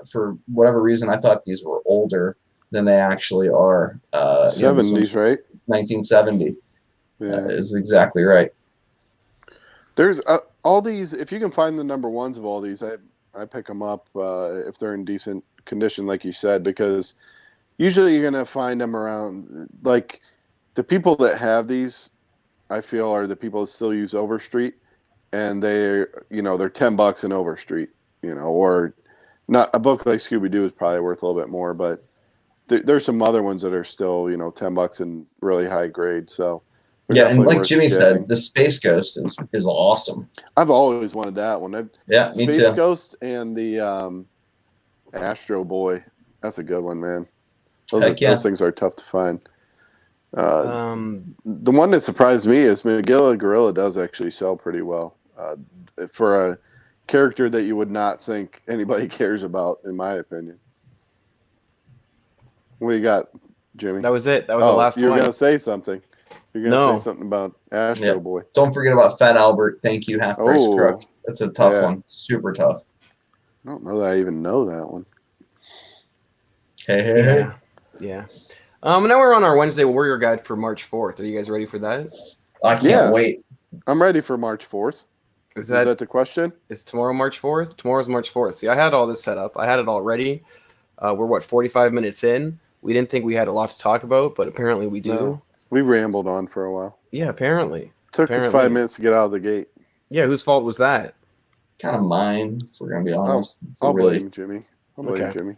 For whatever reason, I thought these were older than they actually are. 70s, right? 1970 is exactly right. There's all these. If you can find the number ones of all these, I pick them up if they're in decent condition, like you said, because usually you're gonna find them around like the people that have these, I feel, are the people that still use Overstreet, and they're $10 in Overstreet, or not. A book like Scooby Doo is probably worth a little bit more, but there's some other ones that are still $10 in really high grade. So they're Yeah, and definitely like worth Jimmy getting. said, the Space Ghost is awesome. I've always wanted that one. Yeah, me Space too. Ghost and the Astro Boy. That's a good one, man. Heck yeah. Those things are tough to find. Um, The one that surprised me is Magilla Gorilla does actually sell pretty well for a character that you would not think anybody cares about, in my opinion. What do you got, Jimmy? that was it. That was the last you were one. gonna say something. You're gonna No. say something about Astro Yeah. Boy. Don't forget about Fat Albert. Thank you, Half Price Oh, Crook. That's a tough yeah. one. Super tough. I don't know that I even know that one. Hey. Yeah. Now we're on our Wednesday Warrior Guide for March 4th. Are you guys ready for that? I can't Yeah. wait. I'm ready for March 4th. Is that the question? Is tomorrow March 4th? Tomorrow's March 4th. See, I had all this set up. I had it all ready. We're 45 minutes in. We didn't think we had a lot to talk about, but apparently we do. No. We rambled on for a while. Yeah, apparently. Took us 5 minutes to get out of the gate. Yeah, whose fault was that? Kind of mine, if we're gonna be honest. I'll Really. blame Jimmy. I'll blame Okay. Jimmy.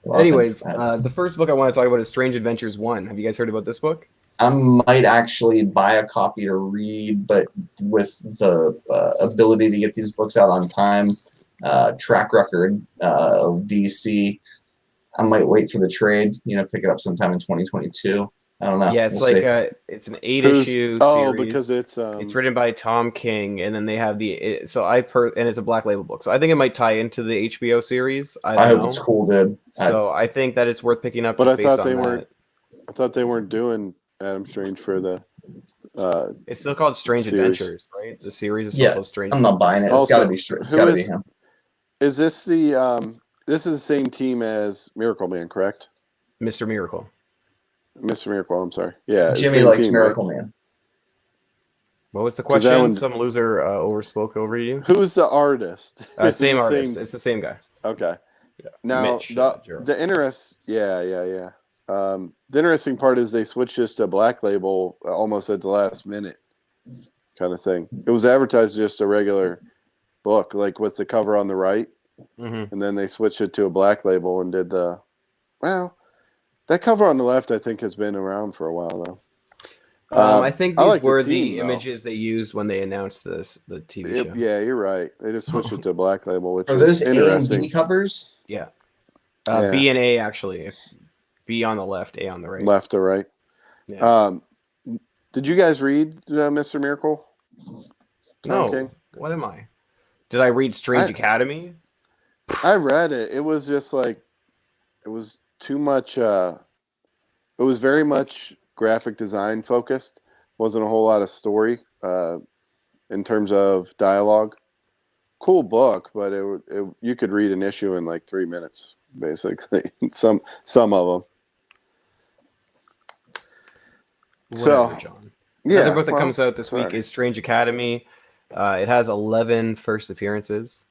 Well, Anyways, the first book I want to talk about is Strange Adventures 1. Have you guys heard about this book? I might actually buy a copy to read, but with the ability to get these books out on time, track record of DC, I might wait for the trade. Pick it up sometime in 2022. I don't know. Yeah, it's We'll see. it's an 8-issue Oh, series. because it's written by Tom King, and then they have and it's a Black Label book. So I think it might tie into the HBO series. I I don't hope know. it's cool, dude. So I think that it's worth picking up. But just I based thought on they that. weren't. I thought they weren't doing Adam Strange for the. It's still called Strange series. Adventures, right? The series is still called Strange. I'm not buying it. It's Also, got to be straight. It's who got to is- be him. Is this the? This is the same team as Miracle Man, correct? Mr. Miracle. Mr. Miracle. I'm sorry. Yeah, it's the Jimmy same likes team, Miracle right? Man. What was the 'Cause that question? one- Some loser overspoke over you. Who's the artist? It's Same the artist. same- It's the same guy. Okay. Yeah. Now Mitch, Gerald. the interest. Yeah. The interesting part is they switched this to Black Label almost at the last minute, kind of thing. It was advertised just a regular book, like with the cover on the right, Mhm. and then they switched it to a Black Label and did the. Well, that cover on the left, I think, has been around for a while though. I think these like the were team, the though. images they used when they announced the TV show. Yeah, you're right. They just switched it to Black Label, which Are is those A and interesting. B covers? Yeah. Yeah. B and A actually. B on the left, A on the right. Left to right. Yeah. Did you guys read Mr. Miracle? No. Tom King? What am I? Did I read Strange Academy? I read it. It was just like it was too much. It was very much graphic design focused. Wasn't a whole lot of story in terms of dialogue. Cool book, but you could read an issue in like 3 minutes, basically. some of them. Whatever, So, John. Yeah. Another book that well, comes out this week sorry. is Strange Academy. It has 11 first appearances.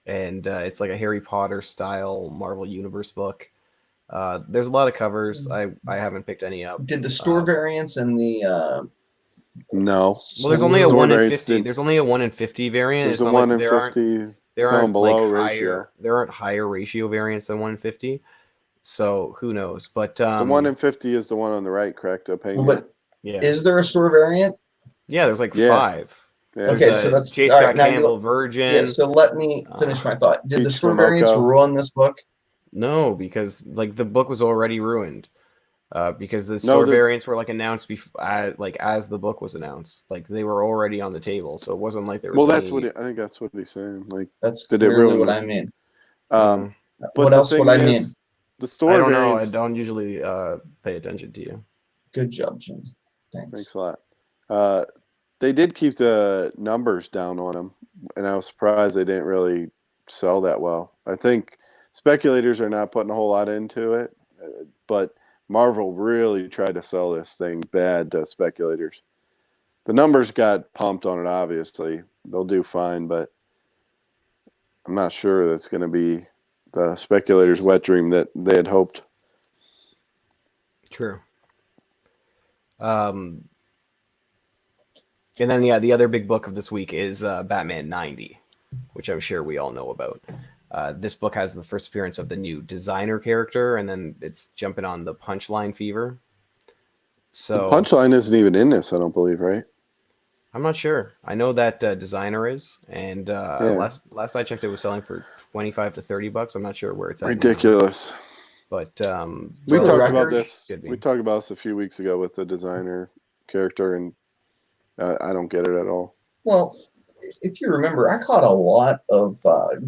And it's like a Harry Potter style Marvel Universe book. There's a lot of covers. I haven't picked any up. Did the store variants and the No. Well, there's only a Store 1 in variants 50. did- There's only a 1 in 50 variant. There's It's a not 1 like in there aren't 50 there some aren't below like ratio. higher there aren't higher ratio variants than 1 in 50. So who knows? But The 1 in 50 is the one on the right, correct? Opinion. but yeah, is there a store variant? yeah. There's like Yeah. 5. Yeah. Okay, There's so that's J. all Scott right, now you Campbell look- Virgin. Yeah, so let me finish my thought. Did the Peach store from variants Oko. ruin this book? No, because like the book was already ruined. Because the store variants were like announced as the book was announced. Like they were already on the table, so it wasn't like there was. Well, that's any... I think that's what he's saying. Like, That's Did it clearly ruin what it? I mean. but What the else thing would I is, mean? The store I don't know. I variants. don't usually pay attention to you. Good job, Jimmy. Thanks. Thanks a lot. They did keep the numbers down on them, and I was surprised they didn't really sell that well. I think speculators are not putting a whole lot into it, but Marvel really tried to sell this thing bad to speculators. The numbers got pumped on it, obviously. They'll do fine, but I'm not sure that's going to be the speculators' wet dream that they had hoped. True. And then, yeah, the other big book of this week is Batman 90, which I'm sure we all know about. This book has the first appearance of the new designer character, and then it's jumping on the Punchline fever. So The Punchline isn't even in this, I don't believe, right? I'm not sure. I know that designer is, and last I checked, it was selling for $25 to $30. I'm not sure where it's at. Ridiculous. Now. But we For the talked about record, this. We talked about this a few weeks ago with the designer character, and I don't get it at all. Well, if you remember, I caught a lot of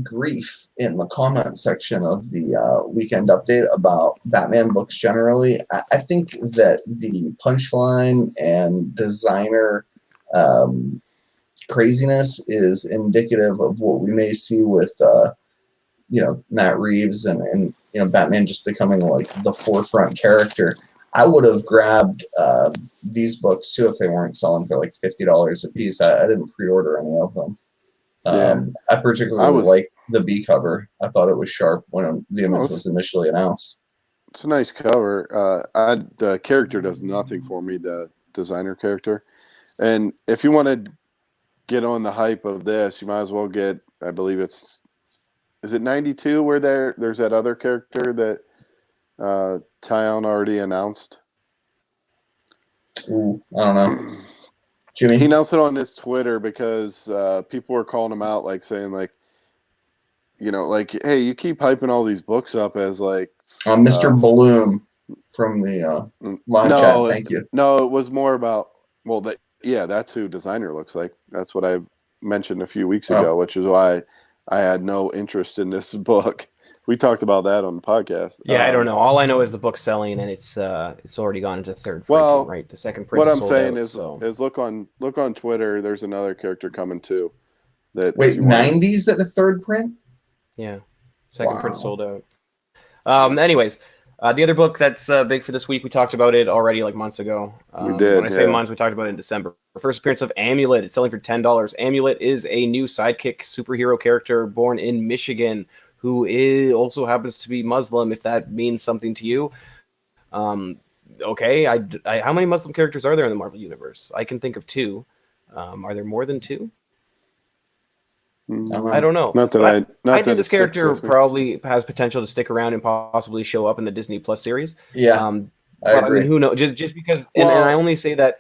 grief in the comment section of the weekend update about Batman books generally. I think that the Punchline and designer craziness is indicative of what we may see with Matt Reeves and Batman just becoming like the forefront character. I would have grabbed these books too if they weren't selling for like $50 a piece. I didn't pre-order any of them. I particularly liked the B cover. I thought it was sharp when the image was initially announced. It's a nice cover. The character does nothing for me, the designer character. And if you want to get on the hype of this, you might as well get, I believe is it 92 where there's that other character that Tyon already announced? Ooh, I don't know. Jimmy? He announced it on his Twitter because people were calling him out, like saying like, hey, you keep hyping all these books up as like Mr. Bloom from the live chat. Thank you. No, it was more about that's who designer looks like. That's what I mentioned a few weeks ago, which is why I had no interest in this book. We talked about that on the podcast. Yeah, I don't know. All I know is the book's selling, and it's already gone into third printing, right? The second print. What I'm saying is look on Twitter. There's another character coming too. Wait, 90s at the third print? Yeah, second print sold out. Anyways, the other book that's big for this week, we talked about it already like months ago. We did. When I say months, we talked about it in December. The first appearance of Amulet. It's selling for $10. Amulet is a new sidekick superhero character born in Michigan, who also happens to be Muslim, if that means something to you. Okay, how many Muslim characters are there in the Marvel Universe? I can think of two. Are there more than two? I don't know. I think this character probably has potential to stick around and possibly show up in the Disney Plus series. Yeah, I agree. I mean, who knows? Just because, and I only say that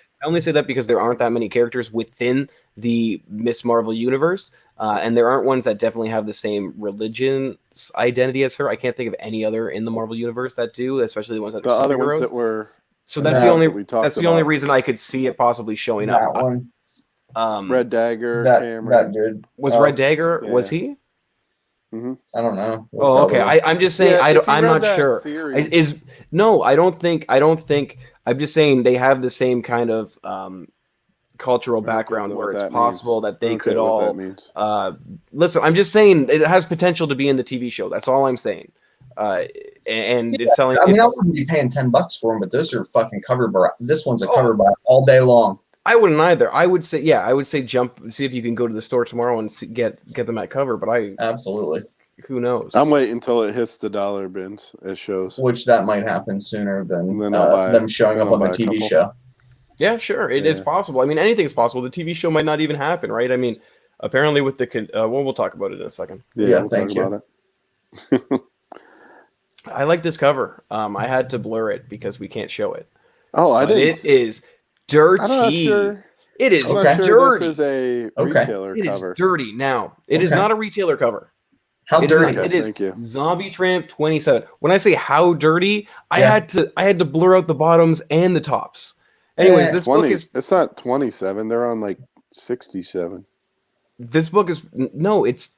because there aren't that many characters within the Miss Marvel universe. And there aren't ones that definitely have the same religion identity as her. I can't think of any other in the Marvel universe that do, especially the ones that are other ones that were. So that's the only reason I could see it possibly showing up. That one. Red Dagger. That dude was Red Dagger. Yeah. Was he? Mm-hmm. I don't know. Okay. I'm just saying. I'm not sure. I don't think. I'm just saying they have the same kind of cultural background where it's possible that they could all listen. I'm just saying it has potential to be in the TV show. That's all I'm saying. And it's selling. I mean, I wouldn't be paying $10 for them, but those are fucking covered by. This one's a cover by all day long. I wouldn't either. I would say jump, see if you can go to the store tomorrow and get them at cover. But absolutely. Who knows? I'm waiting until it hits the dollar bins. It shows, which that might happen sooner than them showing up on the TV show. Yeah, sure. It is possible. I mean, anything's possible. The TV show might not even happen, right? I mean, apparently with the we'll talk about it in a second. Yeah, we'll talk about it. I like this cover. I had to blur it because we can't show it. Oh, I didn't. It is dirty. I'm not sure. It is dirty. This is a retailer cover. It is dirty. Now, it is not a retailer cover. How dirty? It is Zombie Tramp 27. When I say how dirty, I had to blur out the bottoms and the tops. Anyways, this book is... It's not 27. They're on like 67. This book is... No, it's...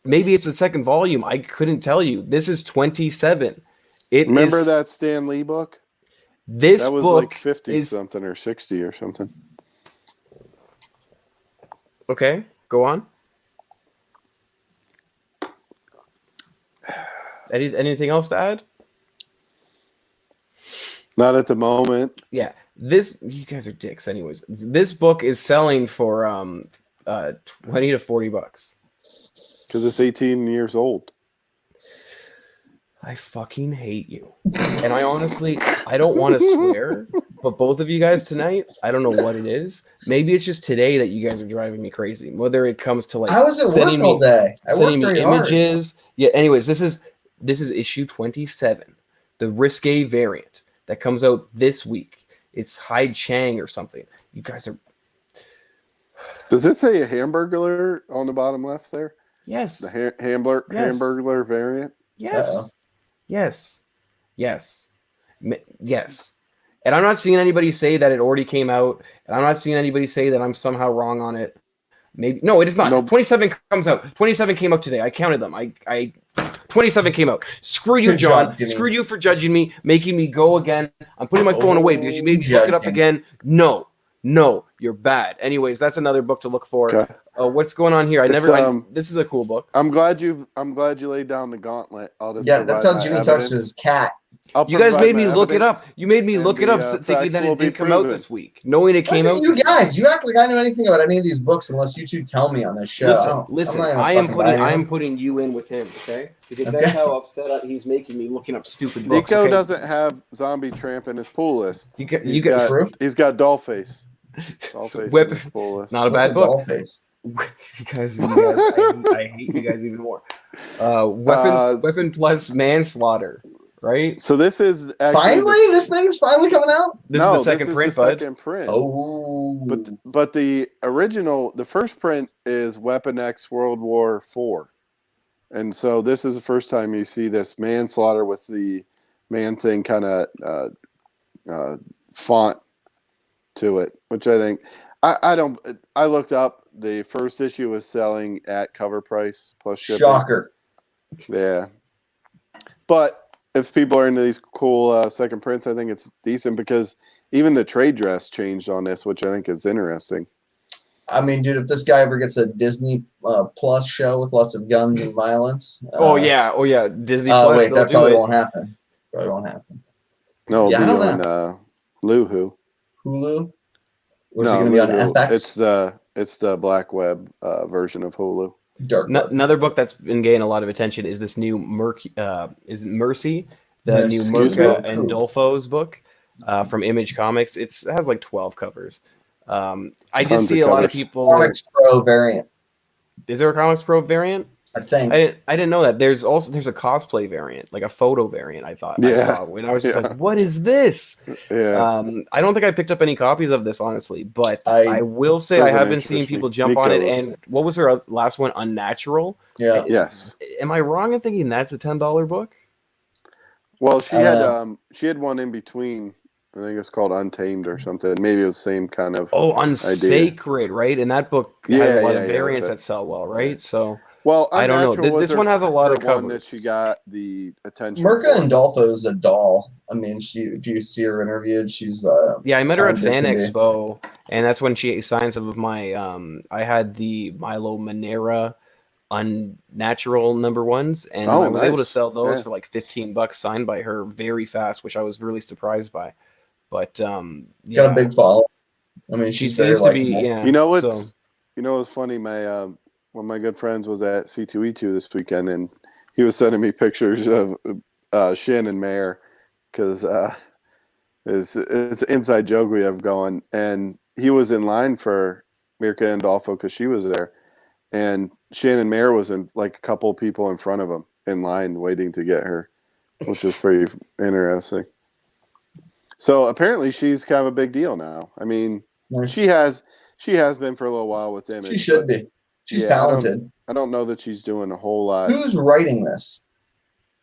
Maybe it's the second volume. I couldn't tell you. This is 27. Remember that Stan Lee book? That was book like 50 something or 60 or something. Okay, go on. Anything else to add? Not at the moment. Yeah. You guys are dicks anyways. This book is selling for $20 to $40. Because it's 18 years old. I fucking hate you. And I honestly, I don't want to swear, But both of you guys tonight, I don't know what it is. Maybe it's just today that you guys are driving me crazy. Whether it comes to like I was at work sending all me day. I sending worked me very hard. images. Yeah. Anyways, this is issue 27, the risque variant that comes out this week. It's Hyde Chang or something. You guys are Does it say a Hamburglar on the bottom left there? yes, The Hamburglar variant. yes, yes, yes, yes. And I'm not seeing anybody say that it already came out, and I'm not seeing anybody say that I'm somehow wrong on it. Maybe no, it is not. Nope. 27 comes out. 27 came out today. I counted them. I 27 came out. Screw you, Good John. job, Jimmy. Screw you for judging me, making me go again. I'm putting my phone away because you made me look it up Judging. again. No, you're bad. Anyways, that's another book to look for. Okay. What's going on here? This is a cool book. I'm glad you laid down the gauntlet. I'll just Yeah, that's provide how my Jimmy talks evidence. to his cat. I'll You guys provide made my me look it up. evidence, You made me and look it the, up thinking facts that will it be didn't come out proven. this week, knowing it came out. You guys, you act like I know anything about any of these books unless you two tell me on this show. Listen. I'm not gonna I am fucking buy them. putting you in with him, okay? Because Okay. that's how upset he's making me looking up stupid books. Nico okay? doesn't have Zombie Tramp in his pool list. You get He's got Dollface. Dollface in his pool list. Not a What's bad book. Dollface? You guys, I hate you guys even more. Weapon plus manslaughter, right? So this is actually Finally, this thing's finally coming out. This is the second print, bud. second print. Oh, But the original, the first print is Weapon X World War IV. And so this is the first time you see this manslaughter with the man thing kind of font to it, which I think I looked up. The first issue was selling at cover price plus shipping. shocker! Yeah, but if people are into these cool second prints, I think it's decent because even the trade dress changed on this, which I think is interesting. I mean, dude, if this guy ever gets a Disney Plus show with lots of guns and violence, oh yeah, Disney Plus. Wait, that do probably it. won't happen. Probably won't happen. No, Yeah, I it'll don't be on Luhu. Hulu? Or is No, it going to be on Luhu. FX? It's the black web version of Hulu. Dark web. Another book that's been gaining a lot of attention is this new Mercy, the new Excuse Merca me? and Dolfo's book from Image Comics. It has like 12 covers. I Tons just of see a lot of covers. people. Comics Pro variant, Is there a Comics Pro variant? I think. I didn't know that. There's a cosplay variant, like a photo variant. I thought I Yeah. saw when I was just Yeah. like, "What is this?" Yeah. I don't think I picked up any copies of this, honestly, but I will say I Doesn't have been interest seeing me. people jump on it. Nico's. And what was her last one? Unnatural. Yeah. Yes. Am I wrong in thinking that's a $10 book? Well, she had one in between. I think it's called Untamed or something. Maybe it was the same kind of. Oh, Unsacred, right? And that book has a lot of variants that's that sell well, right? So Well, I don't know. Unnatural was This one has a lot of her one that covers. she got the attention. Merca for. and Dolfo's a doll. I mean, if you see her interviewed, she's Yeah, I met her at Kinda Fan dipping Expo, and that's when she signed some of my. I had the Milo Manera Unnatural #1s, and Oh, I was able to nice. sell those Yeah. for like $15 signed by her very fast, which I was really surprised by. But got a big follow. I mean, she she's very seems to be. likable. Yeah, You know what's so- what's funny? My one of my good friends was at C2E2 this weekend, and he was sending me pictures of Shannon Mayer because it's an inside joke we have going, and he was in line for Mirka Andolfo because she was there, and Shannon Mayer was in like a couple people in front of him in line waiting to get her, which is pretty interesting. So apparently she's kind of a big deal now. I mean, Nice. she has been for a little while with Image. She should but be. She's yeah, talented. I don't know that she's doing a whole lot. Who's writing this?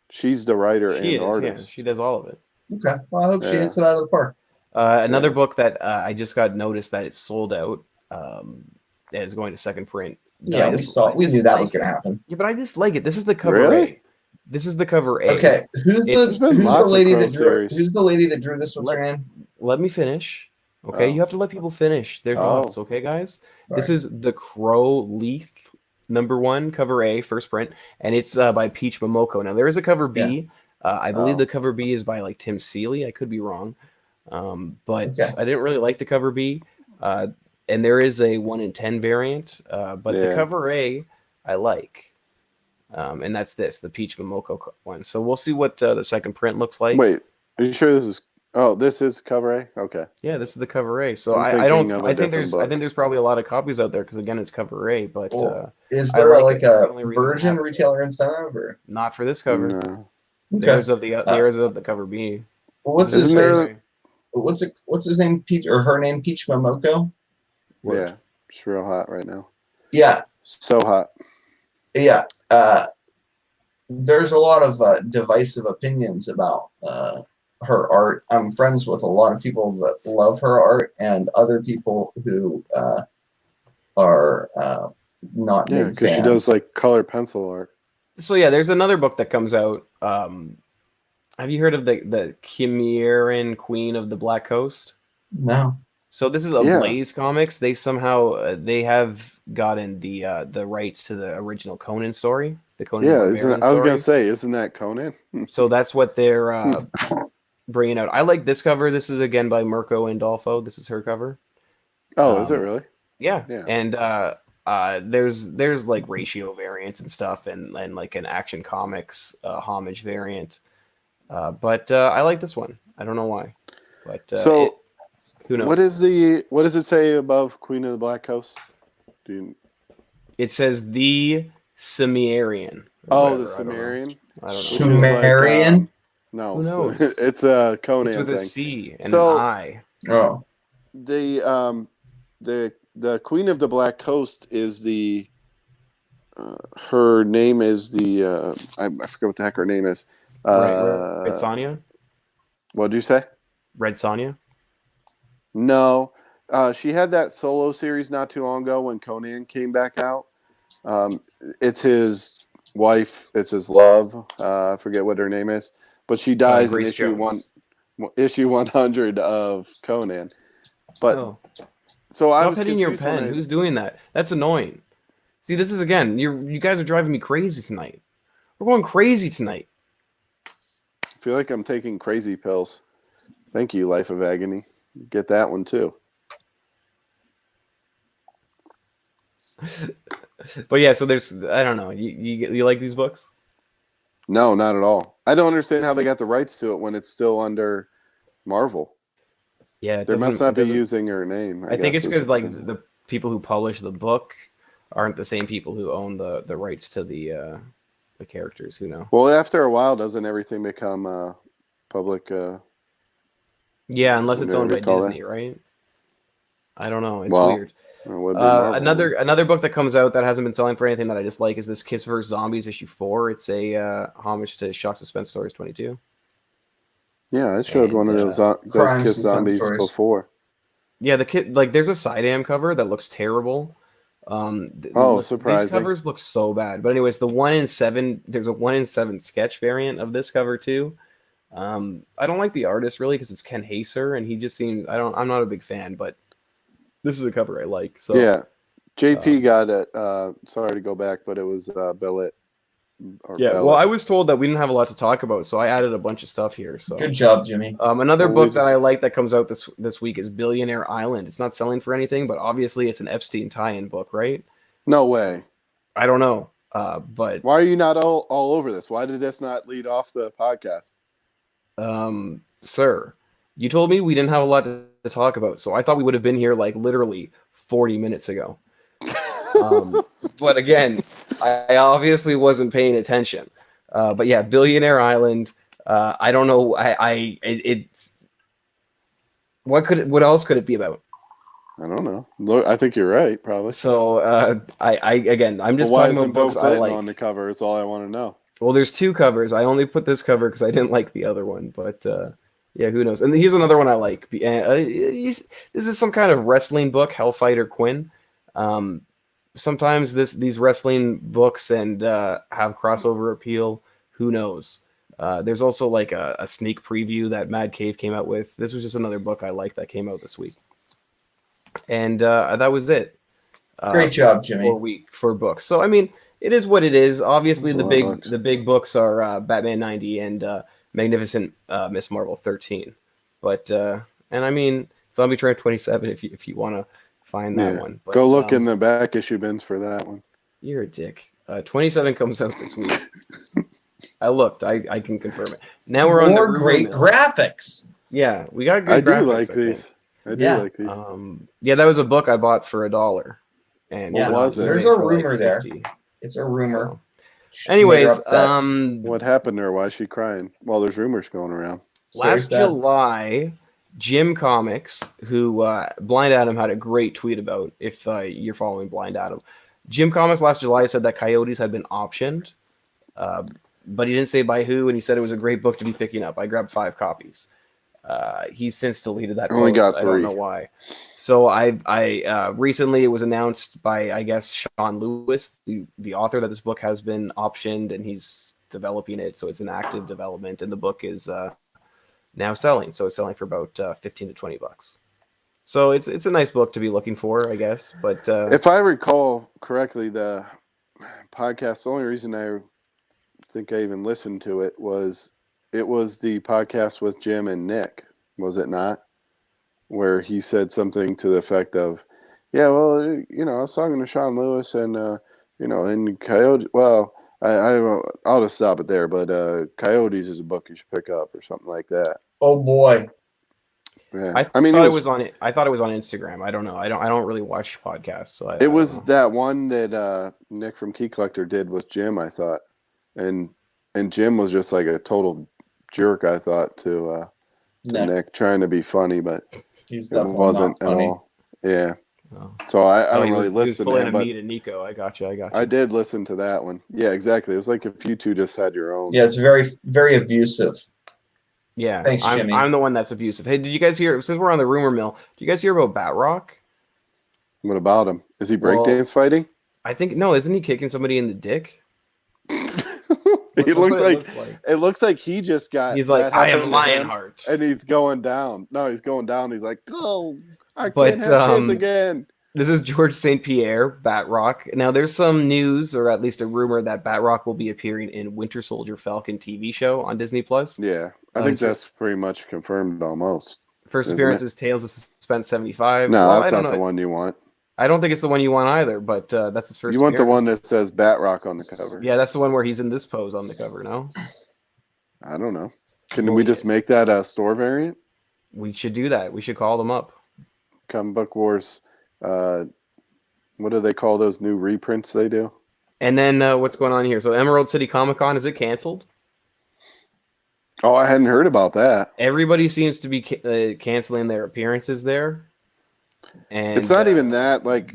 She's the writer she and is. artist. Yeah, she does all of it. Okay. Well, I hope she Yeah. hits it out of the park. Another Yeah. book that I just got noticed that it's sold out. That is going to second print. Yeah, I we just- saw. I We just knew that like was it. going to happen. Yeah, but I just like it. This is the cover Really? A. This is the cover A. Okay. Who's There's been the lots of lady Crow that drew? series. Who's the lady that drew this? What's her name? Let me finish. Okay, Oh. you have to let people finish their Oh. thoughts. Okay, guys. Sorry. This is the Crow Leaf #1 cover A, first print, and it's by Peach Momoko. Now there is a cover B. I believe Oh. the cover B is by like Tim Seeley. I could be wrong, but Okay. I didn't really like the cover B. And there is a 1 in 10 variant, but the Yeah. cover A I like, and that's the Peach Momoko one. So we'll see what the second print looks like. Wait, are you sure this is Oh, this is cover A. Okay. Yeah, this is the cover A. So I'm I thinking don't. of a I think different book. there's probably a lot of copies out there because again, it's cover A. But Well, is I there like it. That's the a only reason I version have it. retailer incentive or? Not for this cover. No. Okay. Theirs of the cover B. Well, what's This his is Isn't face? there- What's his name? Peach or her name? Peach Momoko. Word. Yeah, it's real hot right now. Yeah, So hot. yeah. There's a lot of divisive opinions about her art. I'm friends with a lot of people that love her art, and other people who are not Yeah, big because she fans. does like color pencil art. So yeah, there's another book that comes out. Have you heard of the Chimeran Queen of the Black Coast? No. So this is a Yeah. Blaze Comics. They somehow they have gotten the rights to the original Conan story, the Conan Yeah, Barbarian I was gonna story. say, isn't that Conan? So that's what they're bringing out. I like this cover. This is again by Mirko Andolfo. This is her cover. Oh, is it really? Yeah. Yeah. And there's like ratio variants and stuff, and like an Action Comics homage variant. But I like this one. I don't know why. But So, who knows? what does it say above Queen of the Black Coast? Do you, It says the Cimmerian. oh, the Sumerian. I don't know. Sumerian? No, Who knows? it's a Conan It's with thing. a C and So- an I. Oh. The Queen of the Black Coast is the her name is the I forget what the heck her name is. Red Sonja? What did you say? Red Sonja? No, she had that solo series not too long ago when Conan came back out. It's his wife. It's his love. I forget what her name is, but she dies in Grace issue Jones. issue 100 of Conan. But Oh. so I Stop was hitting your confused when pen. Who's doing that? That's annoying. See, this is again. You guys are driving me crazy tonight. We're going crazy tonight. I feel like I'm taking crazy pills. Thank you, Life of Agony. Get that one too. But yeah, so there's I don't know. You like these books? No, not at all. I don't understand how they got the rights to it when it's still under Marvel. Yeah, it They must doesn't- not it be doesn't- using her name. I think guess it's is because the like thing. the people who publish the book aren't the same people who own the rights to the characters. Who know? Well, after a while, doesn't everything become public? Yeah, unless it's Whatever owned they by call that. Disney, right? I don't know. It's Well, weird. It would be Marvel. Another book that comes out that hasn't been selling for anything that I just like is this Kiss vs Zombies issue 4. It's a homage to Shock Suspense Stories 22. Yeah, I showed one of and, those Crime Kiss Suspense Zombies Stories. before. Yeah, the kid like there's a side-am cover that looks terrible. These surprising. covers look so bad. But anyways, the 1 in 7, there's a 1 in 7 sketch variant of this cover too. I don't like the artist really because it's Ken Haser and he just seems I'm not a big fan, but this is a cover I like. So Yeah, JP got it. Sorry to go back, but it was Billet. yeah. Well, I was told that we didn't have a lot to talk about, so I added a bunch of stuff here. So Good job, Jimmy. another Well, book that I like that comes out this week is Billionaire Island. It's not selling for anything, but obviously it's an Epstein tie-in book, right? No way. I don't know, but Why are you not all over this? Why did this not lead off the podcast? sir, you told me we didn't have a lot to talk about, so I thought we would have been here like literally 40 minutes ago. But again, I obviously wasn't paying attention. But yeah, Billionaire Island. I don't know. What else could it be about? I don't know. Look, I think you're right, probably. So I'm just Why talking isn't about Bill books I Clinton like. on the cover? Is all I want to know. Well, there's 2 covers. I only put this cover because I didn't like the other one. But yeah, who knows? And here's another one I like. This is some kind of wrestling book, Hellfighter Quinn. Sometimes these wrestling books and have crossover appeal. Who knows? There's also like a sneak preview that Mad Cave came out with. This was just another book I liked that came out this week. And that was it. Great job, Jimmy. For books. So I mean, it is what it is. Obviously, That's a lot of books. the big books are Batman 90 and Magnificent Miss Marvel 13. But and I mean, Zombie Train 27 if you want to find that one. But, Go look in the back issue bins for that one. You're a dick. 27 comes out this week. I looked. I can confirm it. Now we're on More to great Rumor Mill. graphics. Yeah, we got good I do graphics, like I these. think. I do Yeah. like these. Yeah, that was a book I bought for $1. And Yeah, went on was it? eBay There's a for, like, rumor there. 50. It's a rumor. So, Made her anyways, upset. What happened to her? Why is she crying? Well, there's rumors going around. It's very last sad. July, Jim Comics, who Blind Adam had a great tweet about, if you're following Blind Adam. Jim Comics last July said that Coyotes had been optioned, but he didn't say by who, and he said it was a great book to be picking up. I grabbed 5 copies. He's since deleted that Only post. got I don't 3. know why. So I recently it was announced by, I guess, Sean Lewis, the author, that this book has been optioned and he's developing it. So it's an active development, and the book is now selling. So it's selling for about $15 to $20. So it's a nice book to be looking for, I guess. But If I recall correctly, the podcast, the only reason I think I even listened to it was the podcast with Jim and Nick, was it not? Where he said something to the effect of, yeah, well, I was talking to Sean Lewis and, and Coyote, well, I'll just stop it there, but Coyotes is a book you should pick up or something like that. Oh boy. Yeah. I thought it was on Instagram. I don't know. I don't really watch podcasts. So it was that one that Nick from Key Collector did with Jim, I thought. And Jim was just like a total jerk, I thought, to Nick, trying to be funny, but He's it wasn't at all. Yeah. Oh. So I don't really listen to him, him, but me to Nico. I got you. I did listen to that one. Yeah, exactly. It was like if you two just had your own. Yeah, it's very, very abusive. Yeah, Thanks, Jimmy. I'm the one that's abusive. Hey, did you guys hear? Since we're on the rumor mill, do you guys hear about Batrock? What about him? Is he breakdance fighting? I think no. Isn't he kicking somebody in the dick? It looks like he just got. He's like, I am Lionheart, and he's going down. No, he's going down. He's like, go! I can't have kids again. This is George St. Pierre, Batrock. Now, there's some news, or at least a rumor, that Batrock will be appearing in Winter Soldier Falcon TV show on Disney Plus. Yeah, I think that's pretty much confirmed almost. First appearance is Tales of Suspense 75. No, that's not the one you want. I don't think it's the one you want either, but that's his first. You want the one that says Batrock on the cover. Yeah, that's the one where he's in this pose on the cover. No, I don't know. Can we just make that a store variant? We should do that. We should call them up. Comic Book Wars. What do they call those new reprints they do? And then what's going on here? So Emerald City Comic Con, is it canceled? Oh, I hadn't heard about that. Everybody seems to be canceling their appearances there. And it's not even that. Like,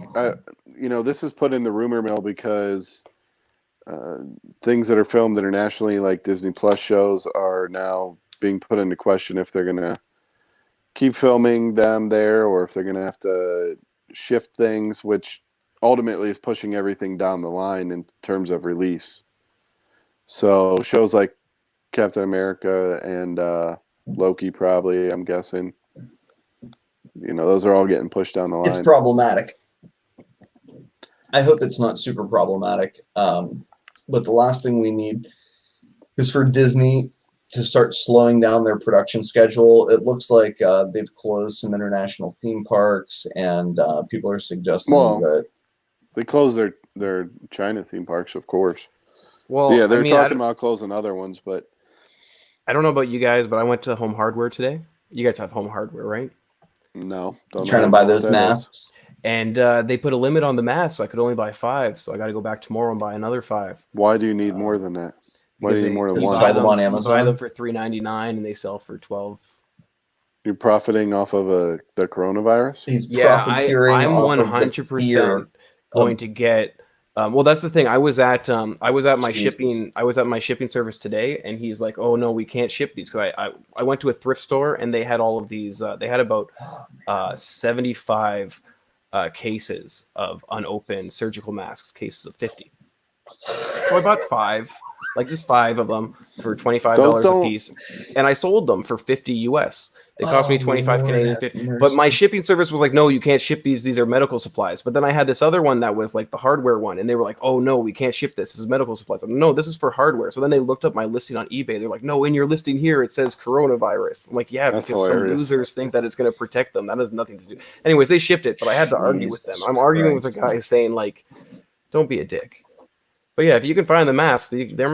this is put in the rumor mill because things that are filmed internationally, like Disney Plus shows, are now being put into question if they're going to keep filming them there or if they're going to have to shift things, which ultimately is pushing everything down the line in terms of release. So shows like Captain America and Loki, probably, I'm guessing, those are all getting pushed down the line. It's problematic. I hope it's not super problematic. But the last thing we need is for Disney to start slowing down their production schedule. It looks like they've closed some international theme parks, and people are suggesting that they closed their China theme parks, of course. Well, yeah, they're talking about closing other ones, but I don't know about you guys, but I went to Home Hardware today. You guys have Home Hardware, right? No, don't trying to buy those masks. And they put a limit on the masks. So I could only buy 5, so I got to go back tomorrow and buy another 5. Why do you need more than that? Why do you need more than one? Buy them on Amazon. Buy them for $3.99 and they sell for $12. You're profiting off of the coronavirus? He's profiteering. I'm 100% going to get. Well, that's the thing. I was at my shipping service today, and he's like, "Oh no, we can't ship these," because I went to a thrift store and they had all of these. They had about 75 cases of unopened surgical masks, cases of 50. So I bought 5, like just 5 of them for $25 a piece, and I sold them for $50 US. They cost me 25 Canadian, 50. But my shipping service was like, no, you can't ship these. These are medical supplies. But then I had this other one that was like the hardware one, and they were like, oh no, we can't ship this. This is medical supplies. I'm like, no, this is for hardware. So then they looked up my listing on eBay. They're like, no, in your listing here it says coronavirus. I'm like, yeah, that's because hilarious. Some losers think that it's going to protect them. That has nothing to do. Anyways, they shipped it, but I had to argue with them. I'm arguing with a guy saying like, don't be a dick. But yeah, if you can find the masks, you can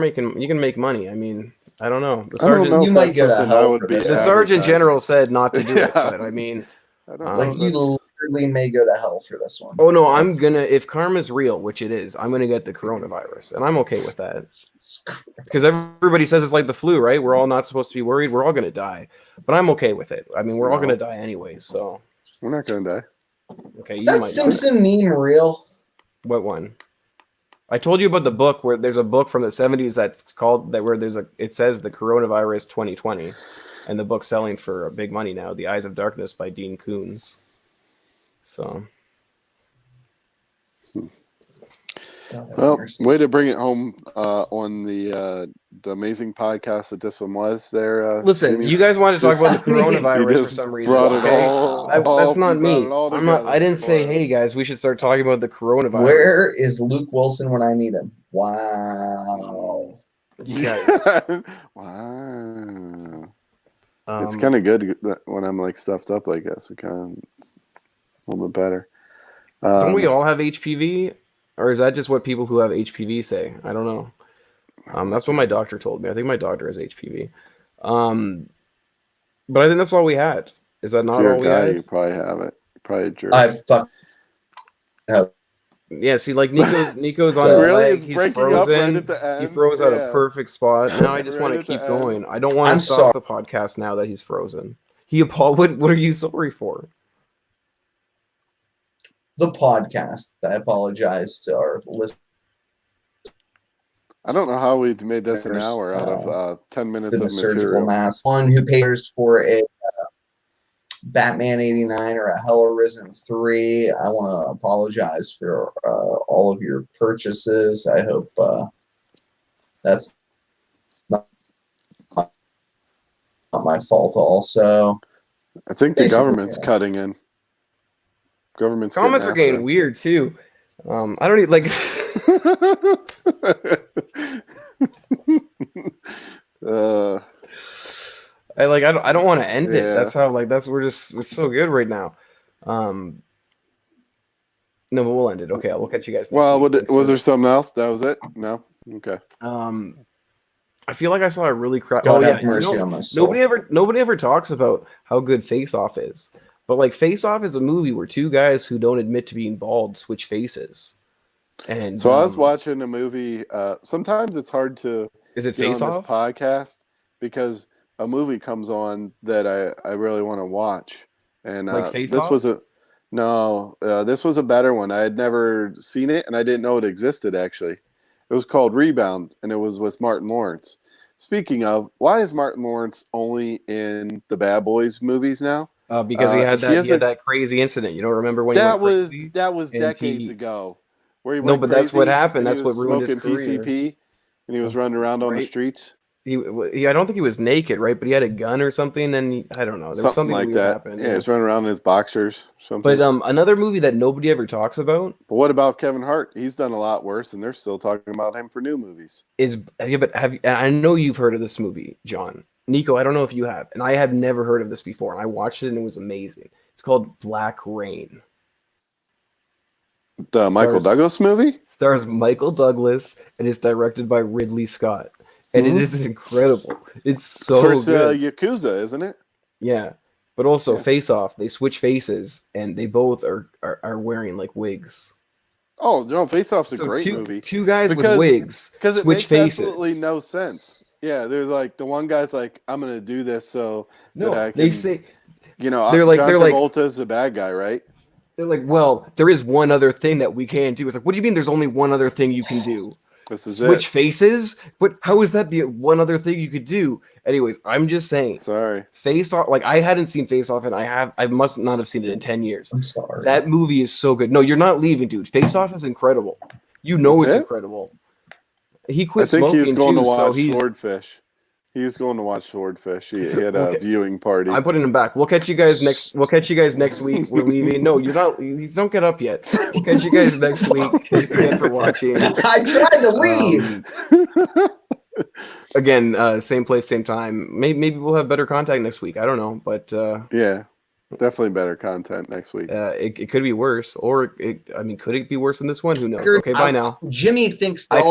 make money. I mean, I don't know. The I don't know sergeant, You if might that's go to something hell I would for be. this. the sergeant advertising. general said not to do it, Yeah. but I mean, I don't know. Like if you that's- literally may go to hell for this one. oh no, I'm gonna. If karma's real, which it is, I'm gonna get the coronavirus, and I'm okay with that. Because everybody says it's like the flu, right? We're all not supposed to be worried. We're all gonna die, but I'm okay with it. I mean, we're all No. gonna die anyway. So We're not gonna die. okay, Is you that might die. Simpson meme real? What one? I told you about the book where there's a book from the 70s that's called that where there's a it says the coronavirus 2020, and the book's selling for big money now. The Eyes of Darkness by Dean Koontz. So God have Well, mercy. way to bring it home on the amazing podcast that this one was. There, listen, Jimmy. you guys wanted to talk about the You coronavirus for just some reason. brought it Okay? all. That's not you brought me. it all I'm not. together I didn't say, for us. hey guys, we should start talking about the coronavirus. Where is Luke Wilson when I need him? Wow. You guys. Wow. It's Um, kind of good when I'm like stuffed up like this. It kind of a little bit better. don't we all have HPV, or is that just what people who have HPV say? I don't know. That's what my doctor told me. I think my doctor has HPV. But I think that's all we had. Is that If not you're all a we guy, had? you probably have it. Probably a jerk. I fuck. Yeah. See, like Nico's on So- his Really? leg. It's He's breaking frozen. up right at the end. He froze at a Yeah. perfect spot. Now I just Right want to at the keep end. going. I don't want I'm to stop the podcast now that he's frozen. What are you sorry for? The podcast. I apologize to our listeners. I don't know how we made this an There's, hour out of 10 minutes In the of surgical material. mask. One who pays for a Batman 89 or a Hell Arisen 3. I want to apologize for all of your purchases. I hope that's not my fault also. I think the Basically, government's yeah. cutting in. Government's Comments are getting weird too. I don't need like. I don't want to end it. Yeah. That's how we're so good right now. No, but we'll end it. Okay, we'll catch you guys next well, week. was there something else? That was it? No? Okay. I feel like I saw a really crap. God Oh have yeah, mercy on my soul. nobody ever talks about how good Face Off is. But like Face Off is a movie where two guys who don't admit to being bald switch faces. And So I was watching a movie. Sometimes it's hard to is it get Face on this Off? podcast because a movie comes on that I really want to watch. And Like Face this Off? was this was a better one. I had never seen it, and I didn't know it existed, actually. It was called Rebound, and it was with Martin Lawrence. Speaking of, why is Martin Lawrence only in the Bad Boys movies now? Because he had he has that crazy incident. You don't remember when that he went was crazy? that was and decades he- ago. Where he No, went but that's what crazy happened. and he That's what was ruined his smoking career. PCP, and he was That's running around on the right. streets. He I don't think he was naked, right? But he had a gun or something, and I don't know. There was something like weird that. happened. Yeah, he's running around in his boxers. Something. But another movie that nobody ever talks about But what about Kevin Hart? He's done a lot worse, and they're still talking about him for new movies. is but I know you've heard of this movie, John. Nico, I don't know if you have, and I have never heard of this before, and I watched it and it was amazing. It's called Black Rain. The Michael Douglas movie? Stars Michael Douglas and is directed by Ridley Scott. And it is incredible. It's so It's good. Yakuza, isn't it? Yeah. But also Yeah. Face Off, they switch faces and they both are wearing like wigs. Oh, no, Face Off's a So great movie. Two guys with Because- wigs Because it switch makes faces. absolutely no sense. Yeah, there's like, the one guy's like, I'm going to do this so No, that I they can, say John like- Travolta's the bad guy, right? they're like, well, there is one other thing that we can do. It's like, what do you mean there's only one other thing you can do? This is Switch it. faces? But how is that the one other thing you could do? Anyways, I'm just saying. Sorry. Face Off, like I hadn't seen Face Off, and I must not have seen it in 10 years. I'm sorry. That movie is so good. No, you're not leaving, dude. Face Off is incredible. You know That's it's it? incredible. He I quit think smoking he was going too, to so watch he's. Swordfish. He was going to watch Swordfish. He had a Okay. viewing party. I'm putting him back. We'll catch you guys next. We'll catch you guys next week. We're leaving. No, you're not. You don't get up yet. We'll catch you guys next week. Thanks again for watching. I tried to leave. Again, same place, same time. Maybe we'll have better contact next week. I don't know, but Yeah, definitely better content next week. it could be worse. Or could it be worse than this one? Who knows? Okay, bye now. Jimmy thinks that I all